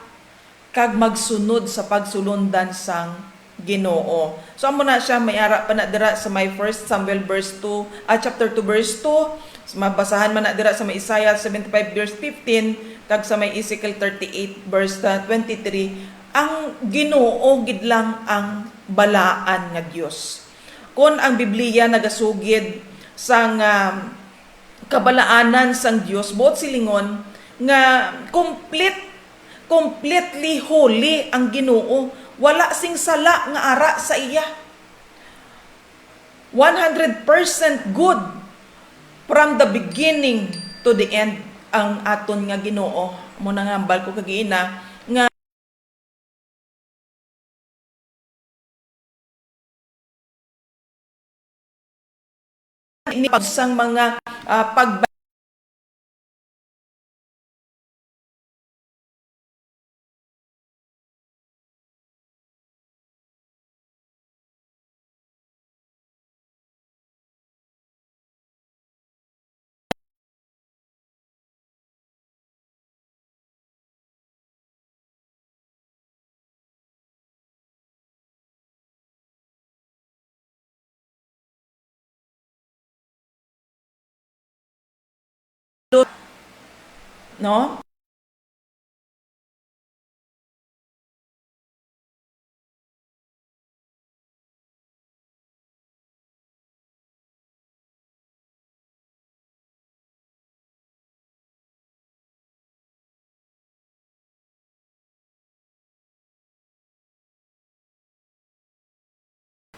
kag magsunod sa pagsulundan sang Ginoo. So amo na siya may ara pa na dira sa my 1 Samuel verse 2, chapter 2 verse 2. Mabasahan man na dira sa may Isaiah 75 verse 15 kag sa may Ezekiel 38 verse 23. Ang Ginoo gid lang ang balaan nga Dios. Kung ang Biblia nagasugid sang kabalaanan sang Dios, buot silingon nga completely holy ang Ginoo, wala sing sala nga ara sa iya. 100% good from the beginning to the end ang aton nga Ginoo. Mo na nga ambal ko kagiina nga sang mga pag no?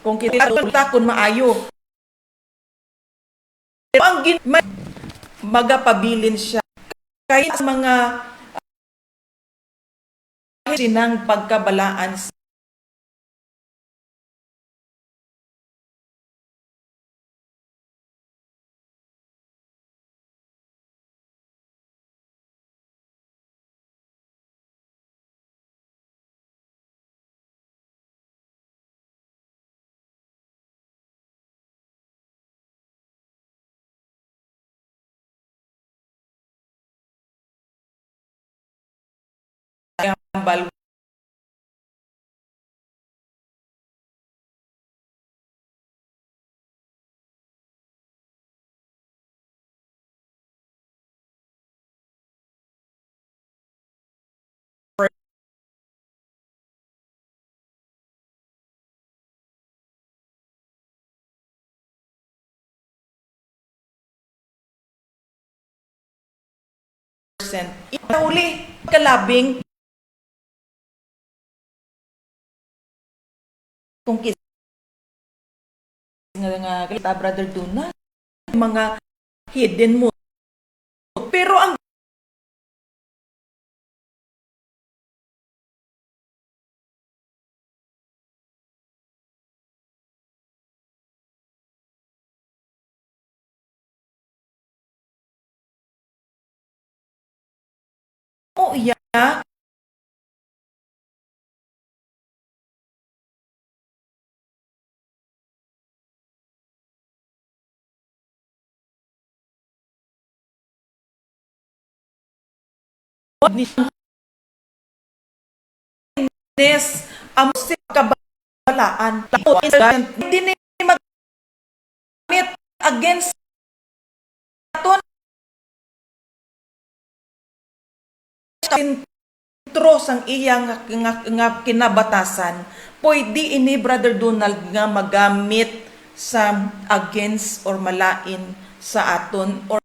Kung kita kun maayo. Pero ang magapabilin siya kay sa mga sinang pagkabalaan bal percent. Uli kalabing kung kis nga kita Brother Duna mga hidden mo. Pero ang iya this amusik kabalaan hindi na magamit against aton sentro sang iya nga kinabatasan, pwede ini Brother Donald nga magamit sa against or malain sa aton or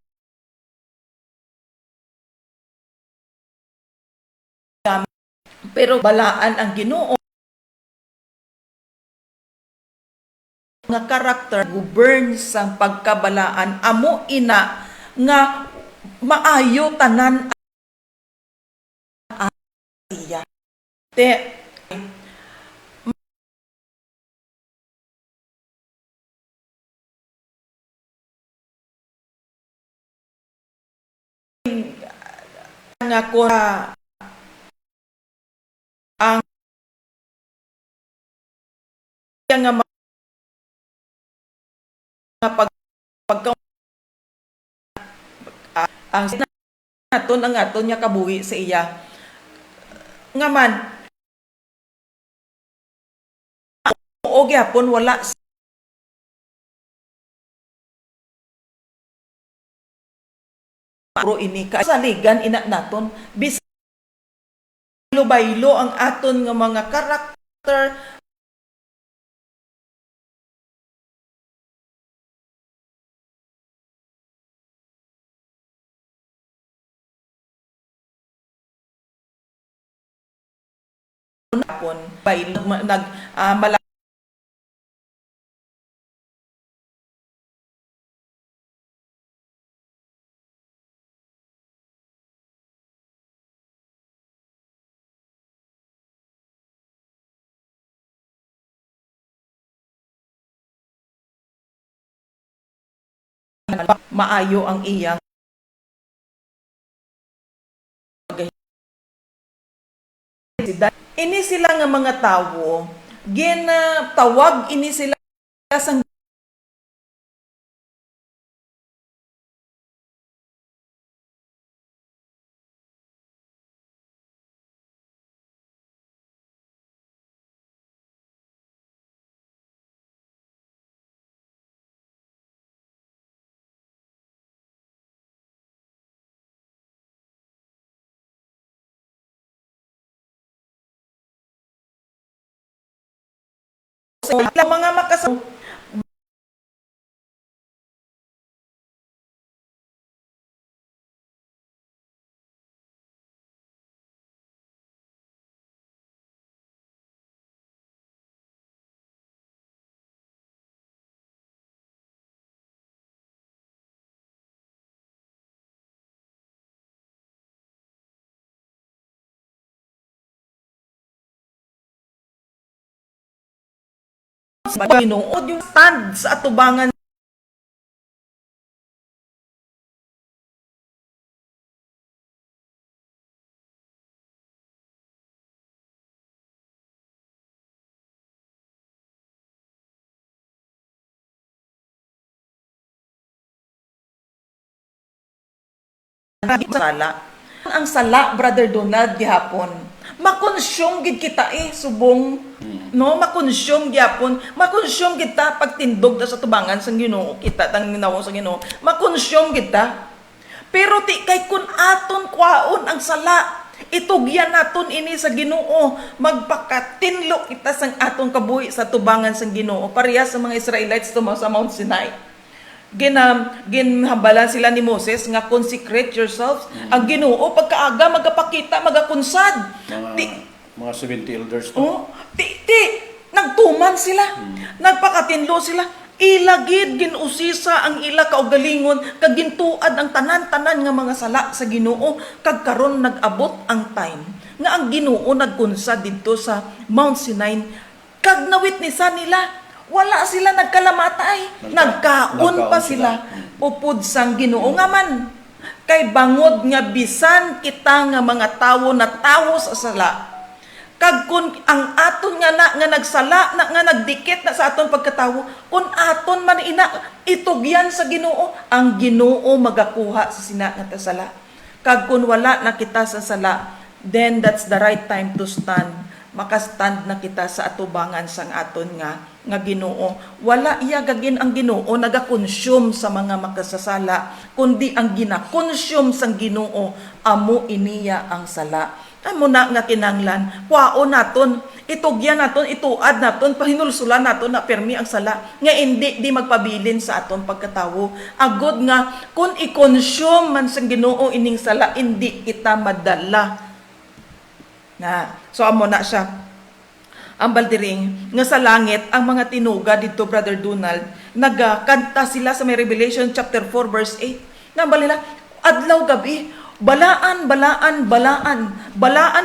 pero balaan ang Ginoo nga karakter govern sa pagkabalaan amo ina nga maayo tanan iya te nga ko ang nga pagka ang naton ang aton nya kabuhi sa iya nga man o gyapon wala pro ini ka saligan ina naton bis baylo ang aton nga mga karakter napon baylo nag maayo ang iyang ini sila nga mga tawo ginatawag ini sila sang mga makasama Panginoon yung stand sa atubangan sala. Ang sala, Brother Donald, gihapon. Makonsyong gid kita subong. No, makonsyong gyapon. Makonsyong kita pagtindog ta sa tubangan sang Ginoo. Kita tang ninawong sa Ginoo. Makonsyong kita. Pero ti kay kun aton kwaon ang sala, itugyan naton ini sa Ginoo. Magpakatinlo kita sang aton kabuhi sa tubangan sang Ginoo. Pareha sa mga Israelites tumaw sa Mount Sinai. Ginhambalan sila ni Moses nga consecrate yourselves. Ang Ginoo pagkaaga magapakita magakunsad. Mga 70 elders to. Nagtuman sila. Nagpakatinlo sila. Ilagid ginusisa ang ila kaugalingon kag gintuad ang tanan-tanan nga mga sala sa Ginoo kag karon nag-abot ang time nga ang Ginoo nagkunsad didto sa Mount Sinai kag nawitnisan nila. Wala sila nagkalamatay. Nagkaon pa sila. Upod sang Ginoo nga man. Kay bangod nga bisan kita nga mga tawo na tawo sa sala. Kag kun ang aton nga nagsala nga nagdikit na sa aton pagkatawo, kun aton man itugyan sa Ginoo, ang Ginoo magakuha sa sina nga sala. Kag kun wala na kita sa sala, then that's the right time to stand. Makastand na kita sa atubangan sang aton nga Ginoo. Wala iya gagin ang Ginoo nagakonsume sa mga makasasala, kundi ang ginakonsume sang Ginoo amo iniya ang sala. Amo na nga kinanglan, kwao naton, itugyan naton, ituad naton, pahinulsulan naton na permi ang sala, nga hindi di magpabilin sa aton pagkatawo. Agod nga, kung i-consume man sa Ginoo ining sala, hindi kita madala. So amo na siya. Ang baldiring, nga sa langit, ang mga tinuga dito, Brother Donald, nagkanta sila sa may Revelation chapter 4 verse 8. Nga balila, adlaw gabi, balaan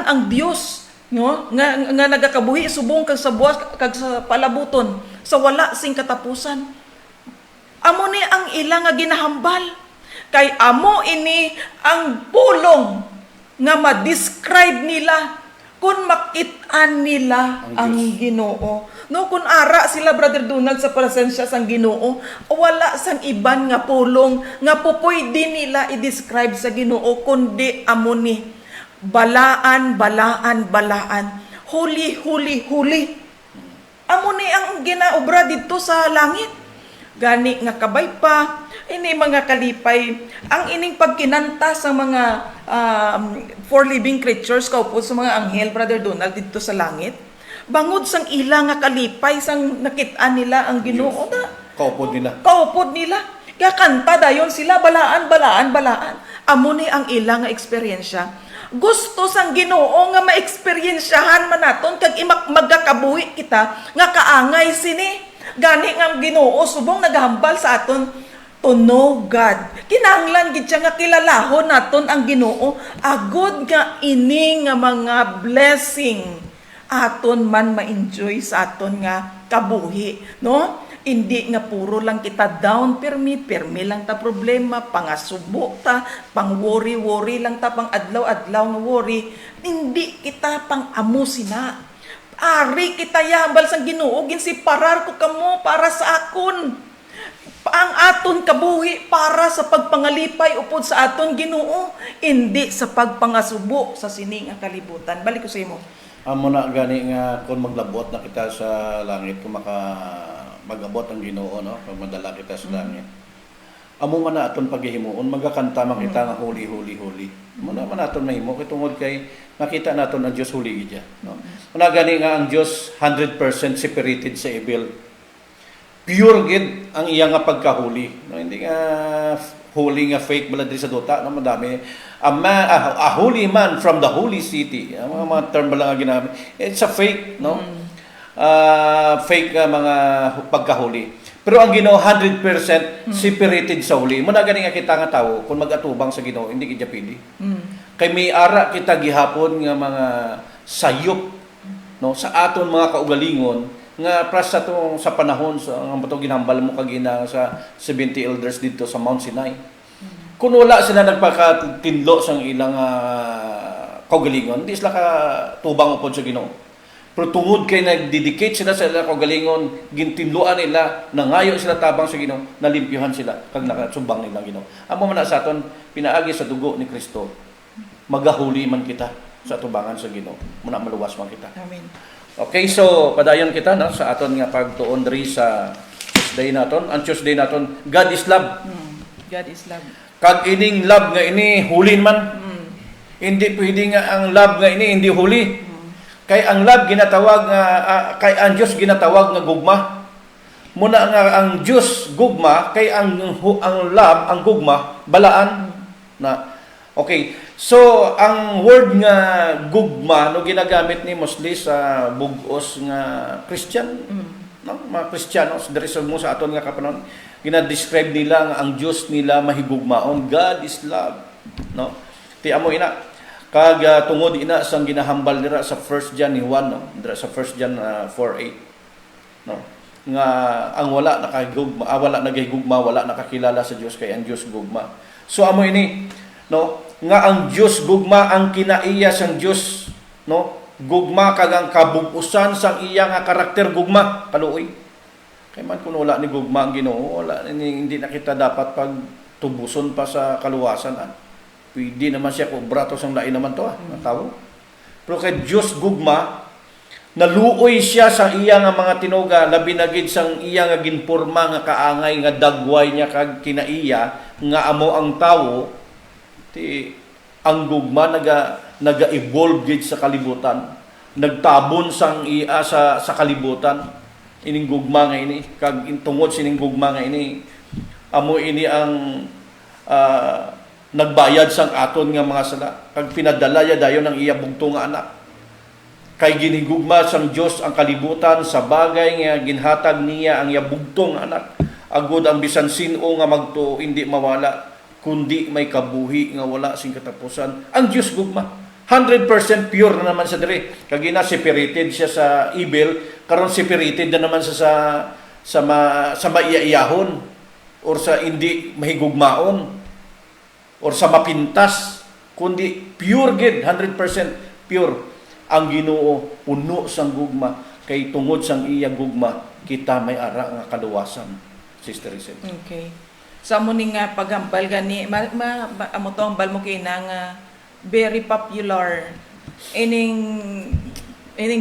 ang Dios, no? Nga nagakabuhi subong kag sa buwas kag sa palabuton sa wala sing katapusan. Amo ni ang ilang nga ginahambal, kay amo ini ang pulong nga ma-describe nila kung makit-an nila ang Ginoo. No, kung ara sila, Brother Donald, sa presensya sang Ginoo, wala sang iban nga pulong nga pupwede nila i-describe sa Ginoo kundi amo ni balaan. Huli. Amo ni ang ginaobra dito sa langit. Gani nga kabay pa, ini mga kalipay, ang ining pagkinanta sa mga four living creatures, kaupo sa mga anghel, Brother Donald, dito sa langit, bangod sang ila nga kalipay, sang nakita nila ang Ginoo na. Kaupod nila. Kaya kanta dayon sila, balaan. Amo ni ang ila nga eksperyensya. Gusto sang Ginoo nga ma-eksperyensyahan man naton, kag magkakabuhi kita, nga kaangay sini. Gani nga Ginoo subong naghambal sa aton to know God. Kinahanglan gid siya nga kilalahon naton ang Ginoo agud nga ini nga mga blessing aton man ma-enjoy sa aton nga kabuhi, no? Hindi nga puro lang kita down, permi lang ta problema, pangasubo ta, pang worry lang ta, pang adlaw nga worry. Hindi kita pang amusina. Ari kita yambal sang Ginoo, ginsiparar ko kamo para sa akon. Ang aton kabuhi para sa pagpangalipay upod sa aton Ginoo, hindi sa pagpangasubo sa sining nga kalibutan. Balik ko sa imo. Amo na gani nga kung maglabot na kita sa langit, kung magabot ang Ginoo, no? Pag madala kita sa langit. Amo man na aton paghihimuon, magakanta man kita nga huli. Muna man aton mahimo kay tungod kay makita naton ang Dios huli gid, no? Una gani nga ang Dios 100% separated sa evil. Pure gid ang iya nga pagkahuli, no? Hindi nga holy nga fake bala diri sa duta, no? Madami a holy man from the holy city. Ang mga term bala nga ginamit. It's a fake, no? Fake mga pagkahuli. Pero ang Ginoo 100% separated sa huli. Muna gani nga kita nga tawo kung magatubang sa Ginoo, hindi kita pili. Kay may ara kita gihapon nga mga sayop, no, sa aton mga kaugalingon nga pras sa panahon sa ang bato ginambal mo kagina sa 70 elders dito sa Mount Sinai. Kung wala sila nagpakatinlo sang ilang kaugalingon, hindi sila ka tubang upod sa Ginoo. Pero tungod kay nag-dedicate sila sa ilang kaugalingon, gintinluan nila, nangayo sila tabang sa Ginoo, nalimpyuhan sila kag nakasumbang nila Ginoo. Amo man sa aton pinaagi sa dugo ni Kristo, magahuli man kita sa tubangan sa Ginoo. Muna maluwas man kita. Amen. Okay, so padayon kita, no, sa aton nga pagtuon diri sa Tuesday naton. Ang Tuesday naton, God is love. God is love. Kag ining love nga ini hulin man. Hindi pwede nga ang love nga ini hindi huli. Kay ang love ginatawag nga kay ang Dios ginatawag nga gugma. Muna nga ang Dios gugma, kay ang love, ang gugma balaan na. Okay. So ang word nga gugma no ginagamit ni mostly sa bugos nga Christian, no? Mga Kristiyano diri sa mo sa aton nga kapanon, gina-describe nila nga ang Dios nila mahigugmaon. God is love, no? Ti amo ina kag tungod ina sang ginahambal dira sa 1 John ni Juan, no? Dira sa 1 John 4:8, no? Nga ang wala nakahigugma, wala nagahigugma, wala nakakilala sa Dios kay ang Dios gugma. So amo ini, no? Nga ang Dios gugma, ang kinaiya sang Dios, no? Gugma kag ang kabug-usan sang iya nga karakter gugma, kaluoy. Kay man kun wala ni gugma ang Ginoo, wala hindi na kita dapat pagtubuson pa sa kaluwasan. Pwede naman siya kung brato sang lain naman to, na tao. Pero kay Dios gugma, naluoy siya sa iya nga mga tinuga, labi na gid sang iya nga ginporma nga kaangay nga dagway niya kag kinaiya nga amo ang tawo. Ti ang gugma naga-evolve gid sa kalibutan, nagtabon sang iya sa kalibutan, ining gugma nga ini, kag tungod sining gugma nga ini, amo ini ang nagbayad sang aton nga mga sala, kag pinadala ya dayon ang iya bugto nga anak. Kay ginigugma sang Dios ang kalibutan sa bagay nga ginhatag niya ang iya bugto nga anak, agud ang bisan sin-o nga magtuo hindi mawala, kundi may kabuhi nga wala sing katapusan. Ang Dios gugma 100% pure na naman sa diri. Kagina separated siya sa evil, karon separated na naman sa maiyaiyahon or sa hindi mahigugmaon or sa mapintas, kundi pure gid, 100% pure. Ang Ginoo puno sang gugma, kay tungod sang iya gugma kita may ara nga kaluwasan, Sister Rizal. Okay. Sa mo ni nga paghambal gani amo to ang bal mo kay nga very popular ining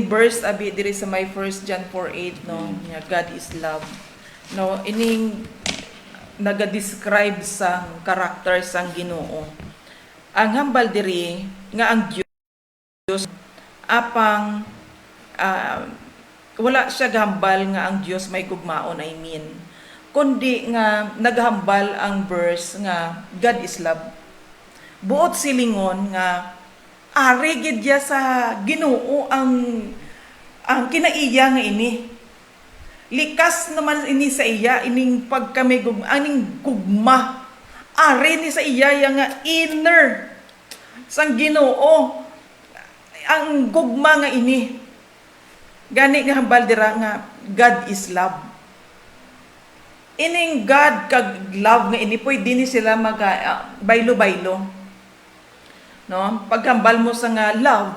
verse abi diri sa my 1 John 4:8 no, nga God is love. No, ining naga-describe sa karakter sang Ginoo. Ang hambal diri nga ang Dios apang wala siya gahambal nga ang Dios may gugmaon, I mean, kundi nga naghambal ang verse nga God is love. Buot silingon nga ari gid ya sa Ginoo ang kinaiya nga ini. Likas naman ini sa iya ining pagkami aning gugma. Ari ni sa iya nga inner sang Ginoo ang gugma nga ini. Gani nga hambal dira nga God is love. Ining God kag love nga ini pwede ni sila mag baylo-baylo. No? Paghambal mo sa nga love,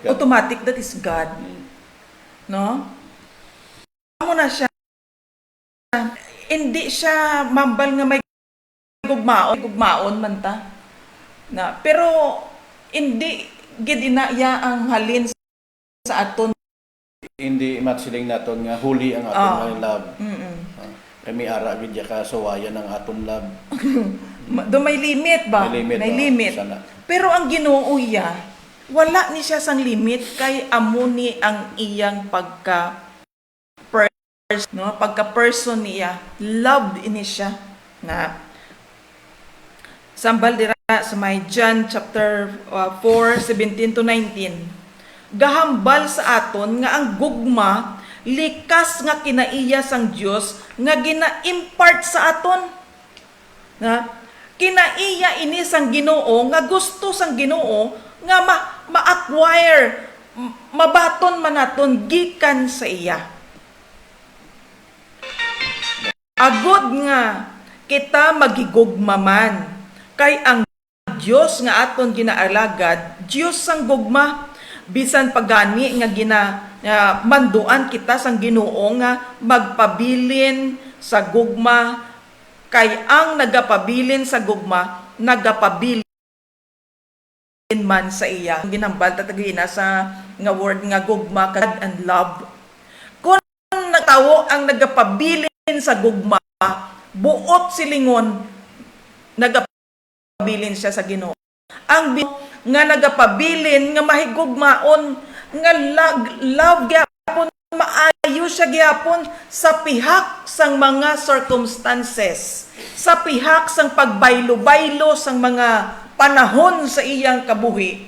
automatic that is God. No? Amo na siya. Hindi siya mambal nga may gugmaon man ta. Na, pero hindi gid inaya ang halin sa aton. Hindi matsiling naton nga huli ang aton nga love. Kay may ara gid ka sawayan ang aton love. Do may limit ba? May limit. Pero ang Ginoo iya, wala ni siya sang limit kay amo ni ang iyang pagka-person niya. Loved ini siya na sambal dira sa may John chapter 4:17 to 19. Gahambal sa aton nga ang gugma likas nga kinaiya sang Dios nga gina-impart sa aton. Na kinaiya ini sang Ginoo nga gusto sang Ginoo nga ma-acquire, mabaton man naton gikan sa iya. Agud nga kita magigugma man kay ang Dios nga aton ginaalagad, Dios sang gugma. Bisan pagani nga manduan kita sang Ginoo nga magpabilin sa gugma, kay ang nagapabilin sa gugma nagapabilin man sa iya. Ginambal tatagina sa nga word nga gugma God and love. Kung natawo ang nagapabilin sa gugma, buot silingon nagapabilin siya sa Ginoo. Ang nga nagapabilin nga mahigugmaon nga love gyapon, maayo siya gyapon sa pihak sang mga circumstances, sa pihak sang pagbaylo-baylo sang mga panahon sa iyang kabuhi.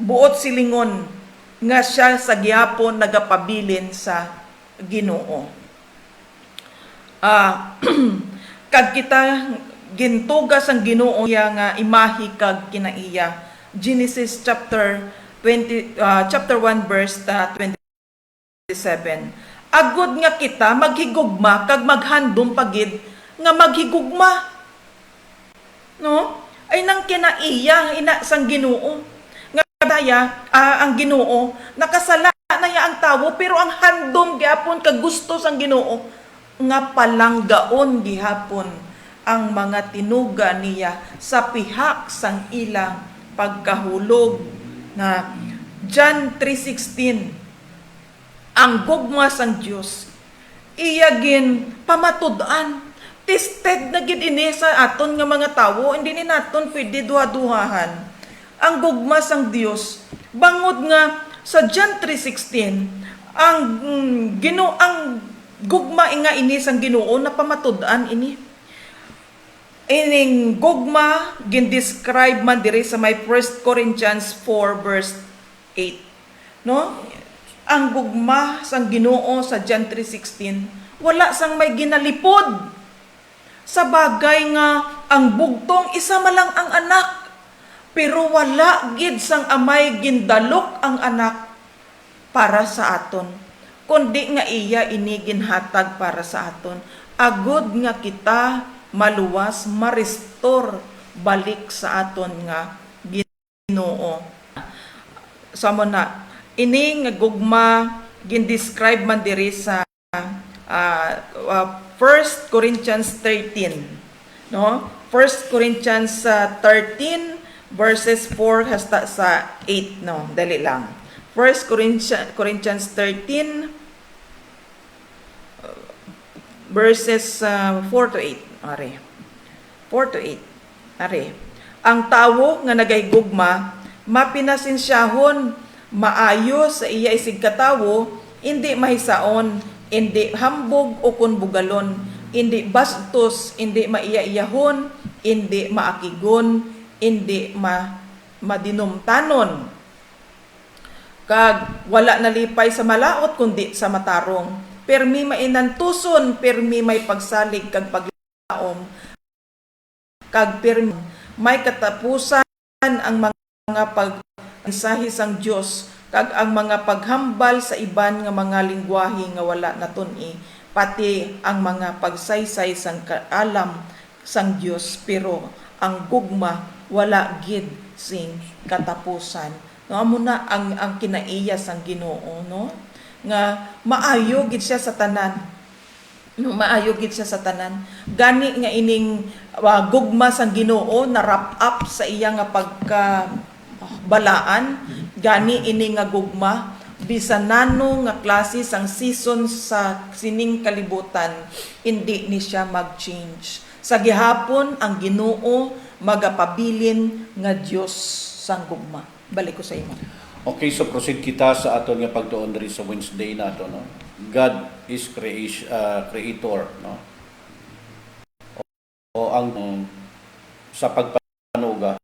Buot silingon nga siya sa gyapon nagapabilin sa Ginoo. Kag kita gintugas ang Ginoo iya nga imahi kag kinaiya. Genesis chapter 1 verse 27. Agud nga kita maghigugma kag maghandom pagid nga maghigugma. No? Ay nang kinaiya ina sang Ginoo. Nga daya ang Ginoo nakasala na ya ang tawo, pero ang handom gyapon kag gusto sang Ginoo nga palanggaon gihapon ang mga tinuga niya sa pihak sang ilang pagkahulog. Na John 3:16, ang gugma sang Dios iyagin pamatud-an, tested na gid ini sa aton nga mga tawo, hindi ni naton pwede duha-duhahan. ang gugma sang Dios bangod nga sa John 3:16 ang ang gugma nga ini sang Ginoo na pamatud-an ini. Ining gugma gin-describe man diri sa may 1 Corinthians 4 verse 8. No? Ang gugma sang Ginoo sa John 3:16 wala sang may ginalipod. Sa bagay nga ang bugtong isa man lang ang anak, pero wala gid sang amay gindalok ang anak para sa aton, kundi nga iya ini ginhatag para sa aton. Agud nga kita maluwas, ma-restore balik sa aton nga Ginoo. Samo na ini nga gugma gin-describe man diri sa 1 Corinthians 13, no? 1 Corinthians 13 verses 4 hasta sa 8, no? Dali lang. 1 Corinthians 13 verses 4 to 8. Are. 4 to 8. Are. Ang tawo nga nagaygugma, mapinasensyahon, maayo sa iya isig katawo, hindi mahisaon, hindi hambog o kun bugalon, hindi bastos, hindi maiya-iyahon, hindi maakigon, hindi madinumtanon. Kag wala nalipay sa malaot kundi sa matarong. Permi mainantuson, permi may pagsalig kag paglaom. Kag permi may katapusan ang mga pagmensahe sang Dios, kag ang mga paghambal sa iban nga mga lingwahe nga wala natun-i, pati ang mga pagsaysay sang kaalam sang Dios, pero ang gugma wala gid sing katapusan. No, amo na ang kinaiya sang Ginoo, no? Nga maayo gid siya sa tanan. No, maayo gid siya sa tanan. Gani nga ining gugma sang Ginoo na wrap up sa iya nga pagkabalaan, gani ini nga gugma bisan nano nga klase sang season sa sining kalibutan, hindi ni siya mag-change. Sa gihapon ang Ginoo magapabilin nga Dios sang gugma. Balik ko sa imo. Okay, so proceed kita sa aton nga pagtuon diri sa Wednesday nato, no? God is creator, no? O ang sa pagpanuga,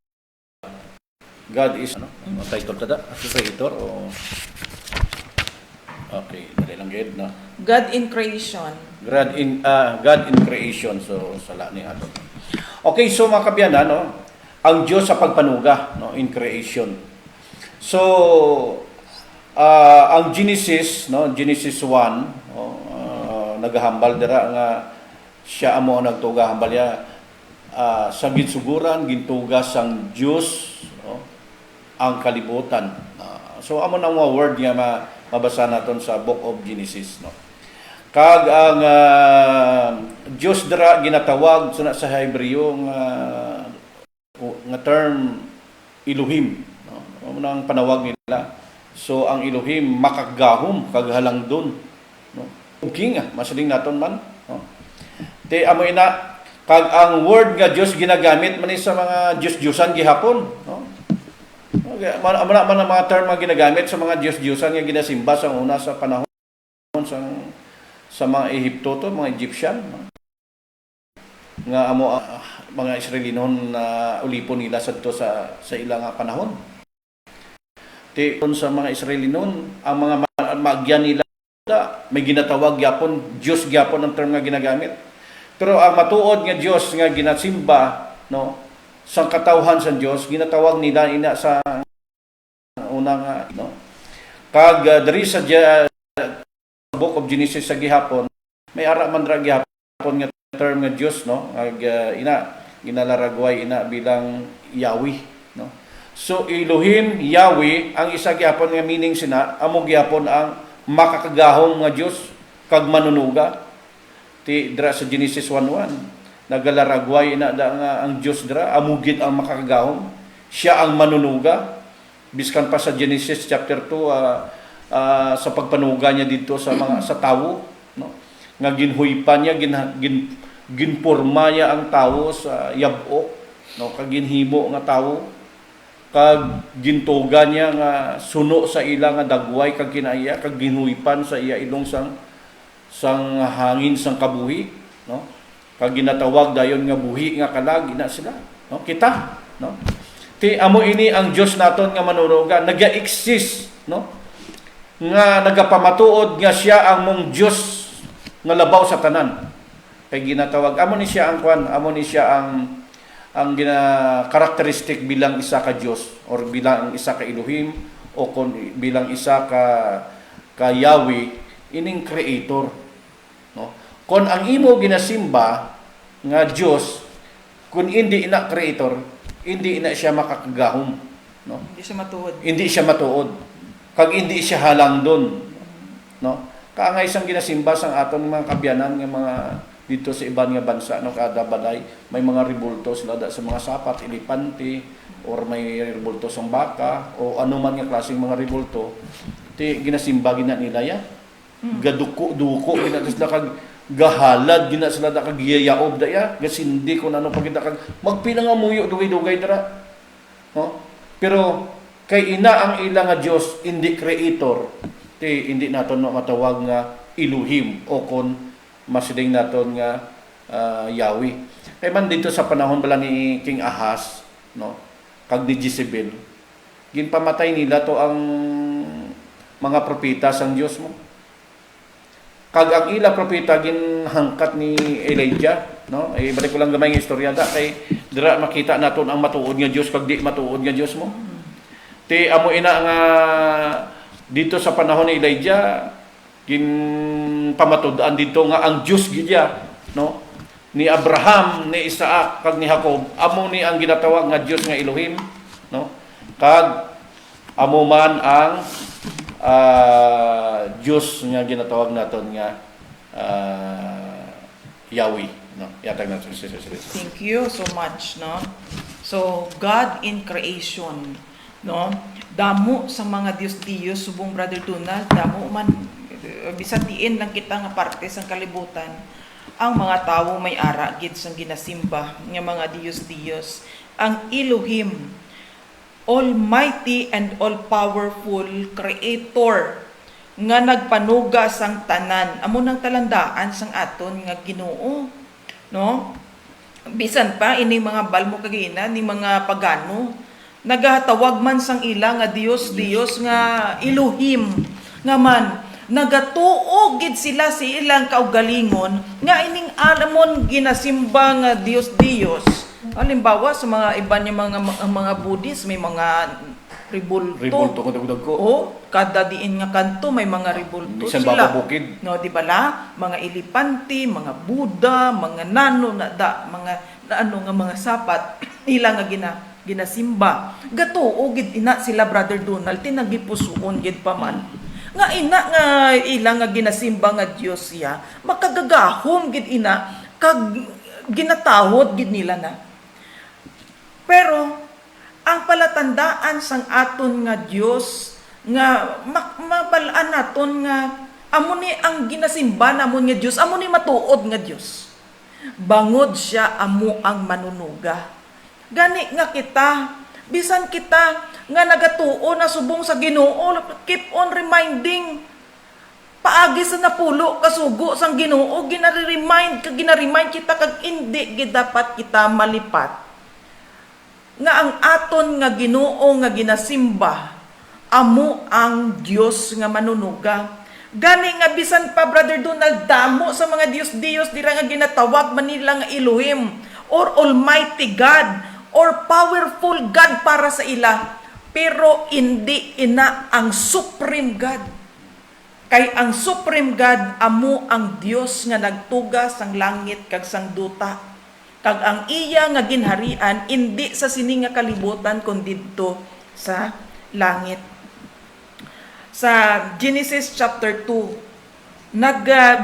God is ano? Ang title tada, creator o okay, dali lang gid, no? God in creation. God in creation, so sala ni ato. Okay, so mga kabyanan, no? Ang Dios sa pagpanuga, no, in creation. So ang Genesis, no, Genesis 1, nagahambal dira nga siya amo ang nagtuga hambal ya sa gitsuguran gintuga sang Dios, no, ang kalibutan. So amo nang mga word nga mabasa naton sa Book of Genesis, no. Kag ang Dios dira ginatawag sa Hebreo nga term Elohim, no. Amo nang panawag nila. So ang Elohim makagahom kag halangdon, no. King masaling naton man, no. Te amo ina kag ang word nga Dios ginagamit man sa mga Dios-Diosan gihapon, no. Okay, amo na man ang mga term nga ginagamit sa mga Dios-Diosan nga ginasimba sa una sa panahon sa mga Ehipto to, mga Egyptian, no? Nga amo mga Israelinon na ulipon nila sadto sa ilang panahon. Ti sa mga Israelinon ang mga magyan nila may ginatawag gyapon Dios gyapon ang term nga ginagamit. Pero ang matuod nga Dios nga ginasimba, no, sang katawhan sa Dios ginatawag nila ina sa unang, no. Kag diri sa Book of Genesis sa gihapon may ara man ra gihapon nga term nga Dios, no, ag ginalaragway ina bilang Yahweh, no. So Elohim, Yahweh ang isa gihapon nga meaning sina amo gihapon ang makakagahom nga Dios kag manunuga. Ti dira sa Genesis 1:1 nagalaragway ina da nga ang Dios dira amo gid ang makakagahom, siya ang manunuga. Biskan pa sa Genesis chapter 2 sa pagpanuga niya dito sa mga sa tawo, no, nga ginhuypan niya ginporma niya ang tawo sa yab-o, no, kag ginhimo nga tawo kag gintugan niya nga suno sa ila nga dagway kag kinaiya kag ginuipan sa iya ilong sang hangin sang kabuhi, no? Kag ginatawag dayon nga buhi nga kalag ina sila, no? Kita, no? Ti amo ini ang Dios naton nga manunuga, naga-exist, no? Nga nagapamatuod nga siya ang mong Dios nga labaw sa tanan. Kay ginatawag amo ni siya ang kwan, amo ni siya ang karakteristik bilang isa ka Dios or bilang isa ka Elohim o bilang isa ka Yahweh, ining creator, no? Kon ang imo ginasimba nga Dios, kun hindi ina creator, hindi ina siya makakagahom, no? Hindi siya matuod. Hindi siya matuod. Kag hindi siya halangdon, no? Kaangay sang ginasimba sang aton mga kabyanan nga mga dito sa iban nga bansa, no, kada balay may mga ribulto sila sa mga sapat, ilipante, or may ribulto sang baka o ano man nga klaseng mga ribulto, ti ginasimba gina nila ya. Gaduko gina sila kag gahalad gina sila da kag giyayaob da ya, gasindi kun ano pagita kag magpila nga muyo dugay-dugay dira. No? Pero kay ina ang ila nga Dios, hindi creator, ti hindi naton matawag nga Elohim o kon masiling naton nga Yahweh. Kay man dito sa panahon bala ni King Ahaz, no, kag ni Jezebel, ginpamatay nila to ang mga propeta sang Dios mo. Kag ang ila propeta ginhangkat ni Elijah, no? Ay balik ko lang gamay nga istorya da kay dira makita naton ang matuod nga Dios kag di matuod nga Dios mo. Ti amo ina nga dito sa panahon ni Elijah, pamatud-an dito nga ang Diyos gidya, no? Ni Abraham, ni Isaac, kag ni Jacob, amo ni ang ginatawag nga Diyos nga Elohim, no? Kag amo man ang Diyos nga ginatawag naton nga Yahweh, no? Yatag natin si Jesus. Thank you so much, no? So, God in creation, no? Damo sa mga Diyos subong Brother Donald, damo man bisan diin lang kita nga parte sang kalibutan, ang mga tawo may ara gid sang ginasimba nga mga Diyos, ang Elohim, almighty and all-powerful creator nga nagpanuga sang tanan, amo nang talandaan sang aton nga Ginoo, no? Bisan pa ini mga balmo kagina ni mga pagano nagatawag man sang ila nga Dios nga Elohim nga man nagatuo gid sila si ilang kaugalingon nga ining alamon ginasimba nga Dios. Halimbawa sa mga iban nga mga Buddhist may mga ribulto ko dagdag ko. O kada diin nga kanto may mga ribulto Bisan sila. bukid. No, di bala? Mga ilipante, mga Buddha, mga nano mga ano nga mga sapat ila nga ginasimba. Gatuo gid ina sila Brother Donald tinagipusuon gid pa man. Nga ina nga ilang nga ginasimba nga Dios siya, makagagahom gid ina kag ginatawod gid nila na. Pero ang palatandaan sang aton nga Dios nga mabalaan naton nga amo ni ang ginasimba namon nga Dios, amo ni matuod nga Dios. Bangod siya amo ang manunuga. Gani nga kita, bisan kita nga nagatuo na subong sa Ginoo, keep on reminding. Paagi sa napulo kasugo sang Ginoo, ginaremind kita kag hindi gid dapat kita malipat. Nga ang aton nga Ginoo nga ginasimba, amo ang Dios nga manunuga. Gani nga bisan pa Brother Donald damo sa mga Dios dira nga ginatawag man nila nga Elohim or Almighty God or powerful God para sa ila. Pero hindi ina ang Supreme God. Kay ang Supreme God, amo ang Dios nga nagtuga sang langit kag sang duta. Kag ang iya nga ginharian, hindi sa sini nga kalibutan, kundi dito sa langit. Sa Genesis chapter 2,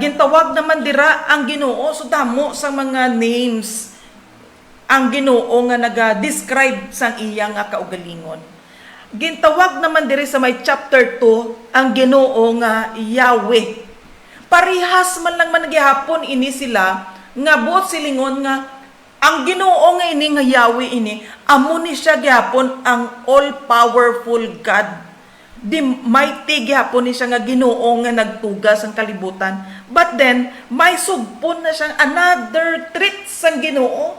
gintawag naman dira ang Ginoo, so damo sa mga names ang Ginoo nga naga-describe sang iya nga kaugalingon. Gintawag naman diri sa may chapter 2 ang Ginoo nga Yahweh. Parihas man lang man gihapon ini sila nga buot silingon nga Ang Ginoo nga ini nga Yahweh ini, amo ni siya gyapon ang all-powerful God. Di mighty gyapon ni siya nga Ginoo nga nagtugas ang kalibutan. But then, may sugpon na siyang another trait sang Ginoo.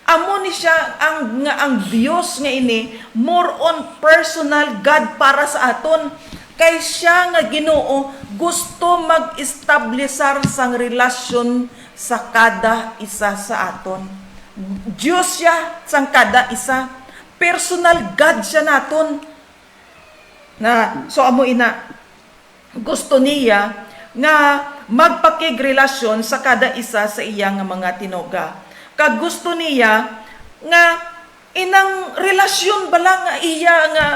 Amo ni siya ang Dios nga ini, more on personal God para sa aton. Kay siya nga Ginoo gusto mag-establishar sang relasyon sa kada isa sa aton. Diyos siya sang kada isa. Personal God siya naton. So amo ina, gusto niya nga magpakigrelasyon sa kada isa sa iya nga mga tinoga. Kag gusto niya nga inang relasyon bala nga iya nga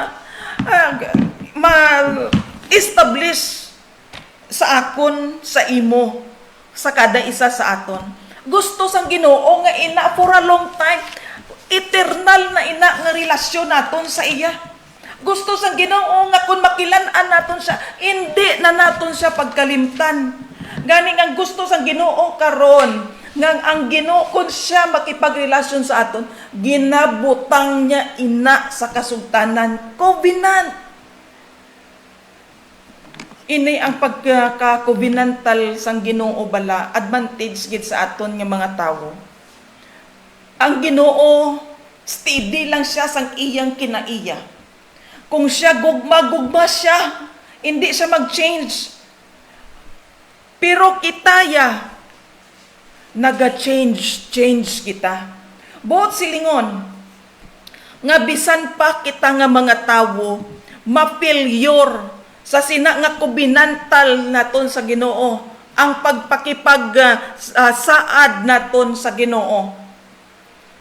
ma-establish sa akon, sa imo, sa kada isa sa aton. Gusto sang Ginoo nga ina for a long time, eternal na ina nga relasyon naton sa iya. Gusto sang Ginoo nga kung makilan-an naton siya, hindi na naton siya pagkalimtan. Gani ang gusto sang Ginoo karon nga ang Ginoo kun siya makipagrelasyon sa aton, ginabutang niya ina sa kasultanan, covenant. Ini ang pagka-covenantal sang Ginoo bala, advantage gid sa aton nga mga tawo. Ang Ginoo steady lang siya sang iyang kinaiya. Kung siya gugma siya, hindi siya mag-change. Pero kitaya change kita. Buot silingon nga bisan pa kita nga mga tawo ma-failure sa sina nga covenantal naton sa Ginoo, ang pagpakipag saad naton sa Ginoo.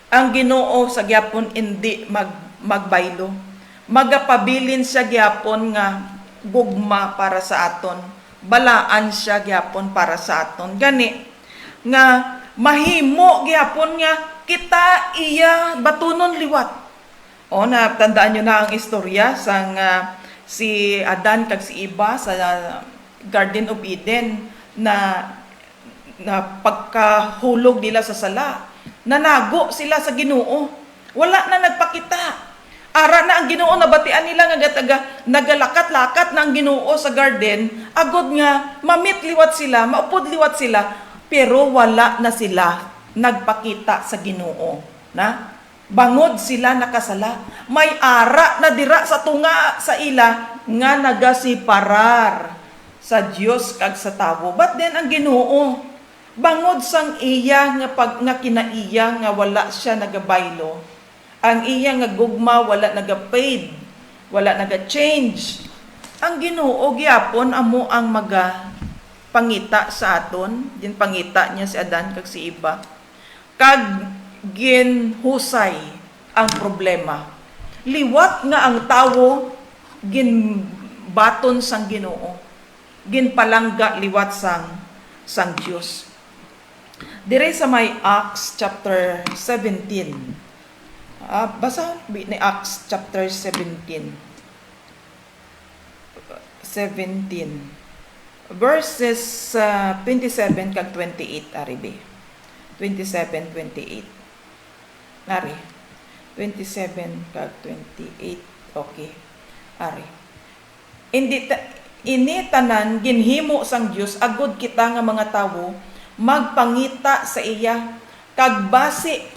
Ang Ginoo sa gyapon hindi magbaylo. Magapabilin siya gyapon nga gugma para sa aton. Balaan siya gyapon para sa aton. Gani nga mahimo gyapon nga kita iya batunon liwat. O na tandaan niyo na ang istorya sang si Adan kag si Eva sa Garden of Eden na pagkahulog nila sa sala. Nanago sila sa Ginoo. Wala na nagpakita. Ara na ang Ginoo, nabatian nila nga nagalakat-lakat na ang Ginoo sa garden, agod nga mamit liwat sila, maupod liwat sila, pero wala na sila nagpakita sa Ginoo. Na? Bangod sila nakasala. May ara na dira sa tunga sa ila nga nagasiparar sa Dios kag sa tawo. But then ang Ginoo, bangod sang iya nga kinaiya nga wala siya nagabaylo. Ang iya nga gugma wala nagapade, wala naga-change. Ang Ginoo gyapon amo ang pangita sa aton, din pangita niya si Adan kag si Eva. Kag ginhusay ang problema. Liwat nga ang tawo ginbaton sang Ginoo. Ginpalangga liwat sang Dios. Dire sa may Acts chapter 17. Basa ni Acts chapter 17. Verses 27 kag 28 aribe. 27, 28. Ari. 27 kag 28. Okay. Ari. Ini tanan ginhimo sang Dios agud kita nga mga tawo magpangita sa iya kag base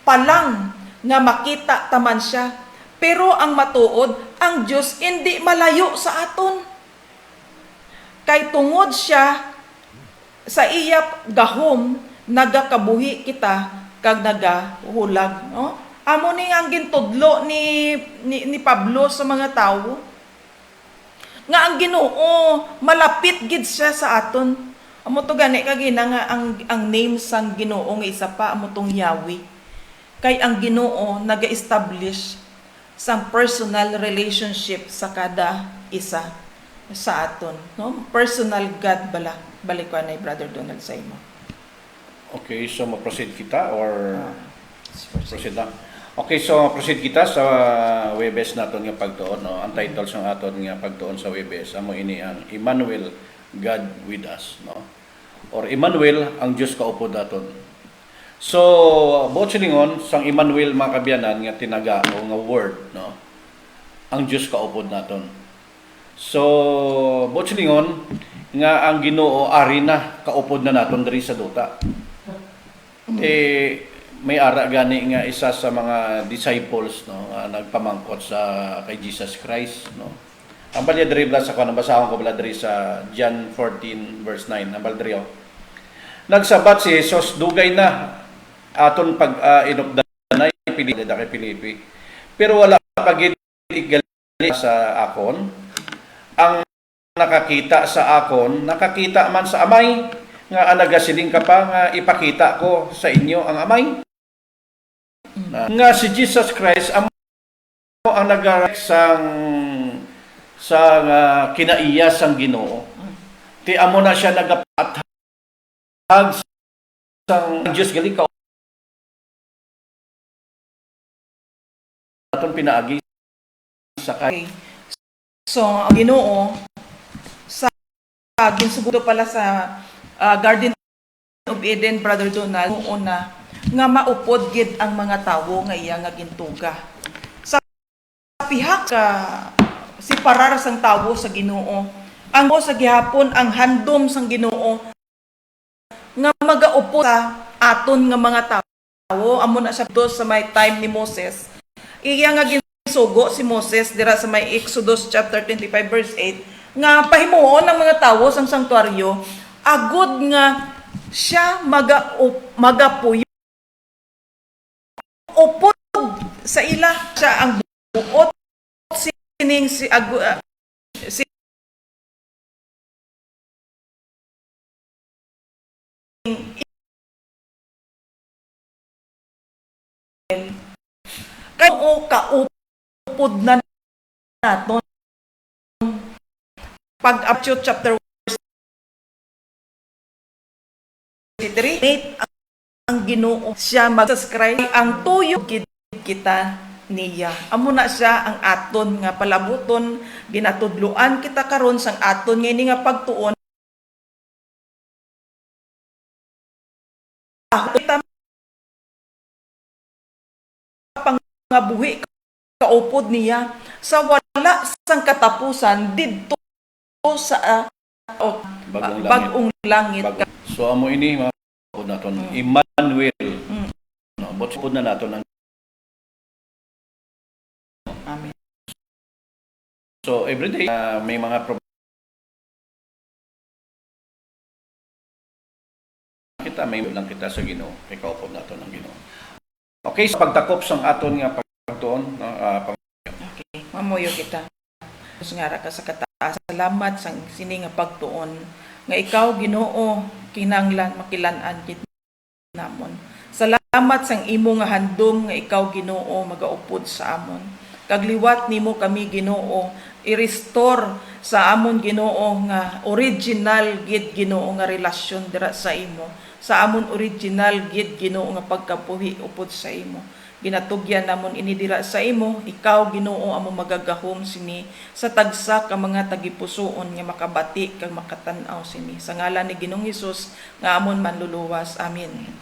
palang nga makita taman siya. Pero ang matuod, ang Dios hindi malayo sa aton. Kay tungod siya sa iya gahom nagakabuhi kita kag nagahulag, no? Amo ni ang gintudlo ni Pablo sa mga tawo nga ang Ginoo malapit gid siya sa aton. Amo to gani kag nga ang name sang Ginoo nga isa pa amo tong Yahweh. Kay ang Ginoo naga-establish sang personal relationship sa kada isa sa aton, no? Personal God bala. Balik ko na Brother Donald sa imo. Okay, so ma-proceed kita or proceed na? Okay, so proceed kita sa Webes naton nga pagtuon, no? Ang title sa aton nga pagtuon sa Webes amo ini ang Emmanuel, God with us, no? Or Emmanuel, ang Dios kaupod naton. So, buot silingon, sang Emmanuel mga kabyanan, nga tinaga o nga word, no? Ang Diyos kaupod naton. So, buot silingon, nga ang Ginoo ari na kaupod na naton diri sa duta. May ara gani nga isa sa mga disciples, no, nagpamangkot sa kay Jesus Christ, no. Ang balya diri sa kanang basahon ko bala diri sa John 14 verse 9, ang balya nagsabat si Jesus, dugay na aton pag inupdanay pili da kay Pilipi. Pero wala pa gid igali sa akon. Ang nakakita sa akon, nakakita man sa amay, nga nagasiling ka pa nga ipakita ko sa inyo ang amay. Nga si Jesus Christ ang nagarek sang kinaiya sang Ginoo. Ti amo na siya nagapathag sang Dios gali ka aton pinaagi sa kay. So, ang Ginoo sa ginsugo pala sa Garden of Eden, Brother Donald, una nga maupod gid ang mga tawo nga iya nga gintuga. Sa pihak si parar sang tawo sa Ginoo. Ang sa gihapon ang handom sang Ginoo nga magaupo sa aton nga mga tawo. Amo na siya do sa may time ni Moses. Iya nga ginsugo si Moses dira sa may Exodus chapter 25 verse 8 nga pahimuon ang mga tawo sang sanktuaryo agud nga siya magapuyo upod sa ila siya ang buot sining si kayo kaupod na naton pag-Acts chapter 3 ang Ginoo siya mag-subscribe ang tuyo kita niya. Amo na siya ang aton nga palabuton, ginatudluan kita karon sang aton nga ini nga pagtuon. Kita nga buhi kaupod niya sa wala sang katapusan didto sa bagong langit. So amo ini mga pod naton Emmanuel. No, pod na naton ang Amen. So everyday may mga kita may lang kita sa Ginoo kay kaupod naton ang Ginoo. Okay, sa pagtakop sang aton nga pagtuon, no, Okay, mamuyo kita. Nga ka sa kataas. Salamat sa sini nga pagtuon nga ikaw Ginoo kinanglan makilan-an gid namon. Salamat sang imo nga handom nga ikaw Ginoo magaupod sa amon. Kagliwat nimo kami Ginoo i-restore sa amon Ginoo nga original gid Ginoo nga relasyon dira sa imo. Sa amon original gid Ginoo nga pagkapuhi upod sa imo. Ginatugyan namon ini dira sa imo, ikaw Ginoo amo magagahom sini sa tagsa ka mga tagipusoon nga makabati kag makatan-aw sini. Sa ngalan ni Ginoong Hesus nga amon manluluwas. Amen.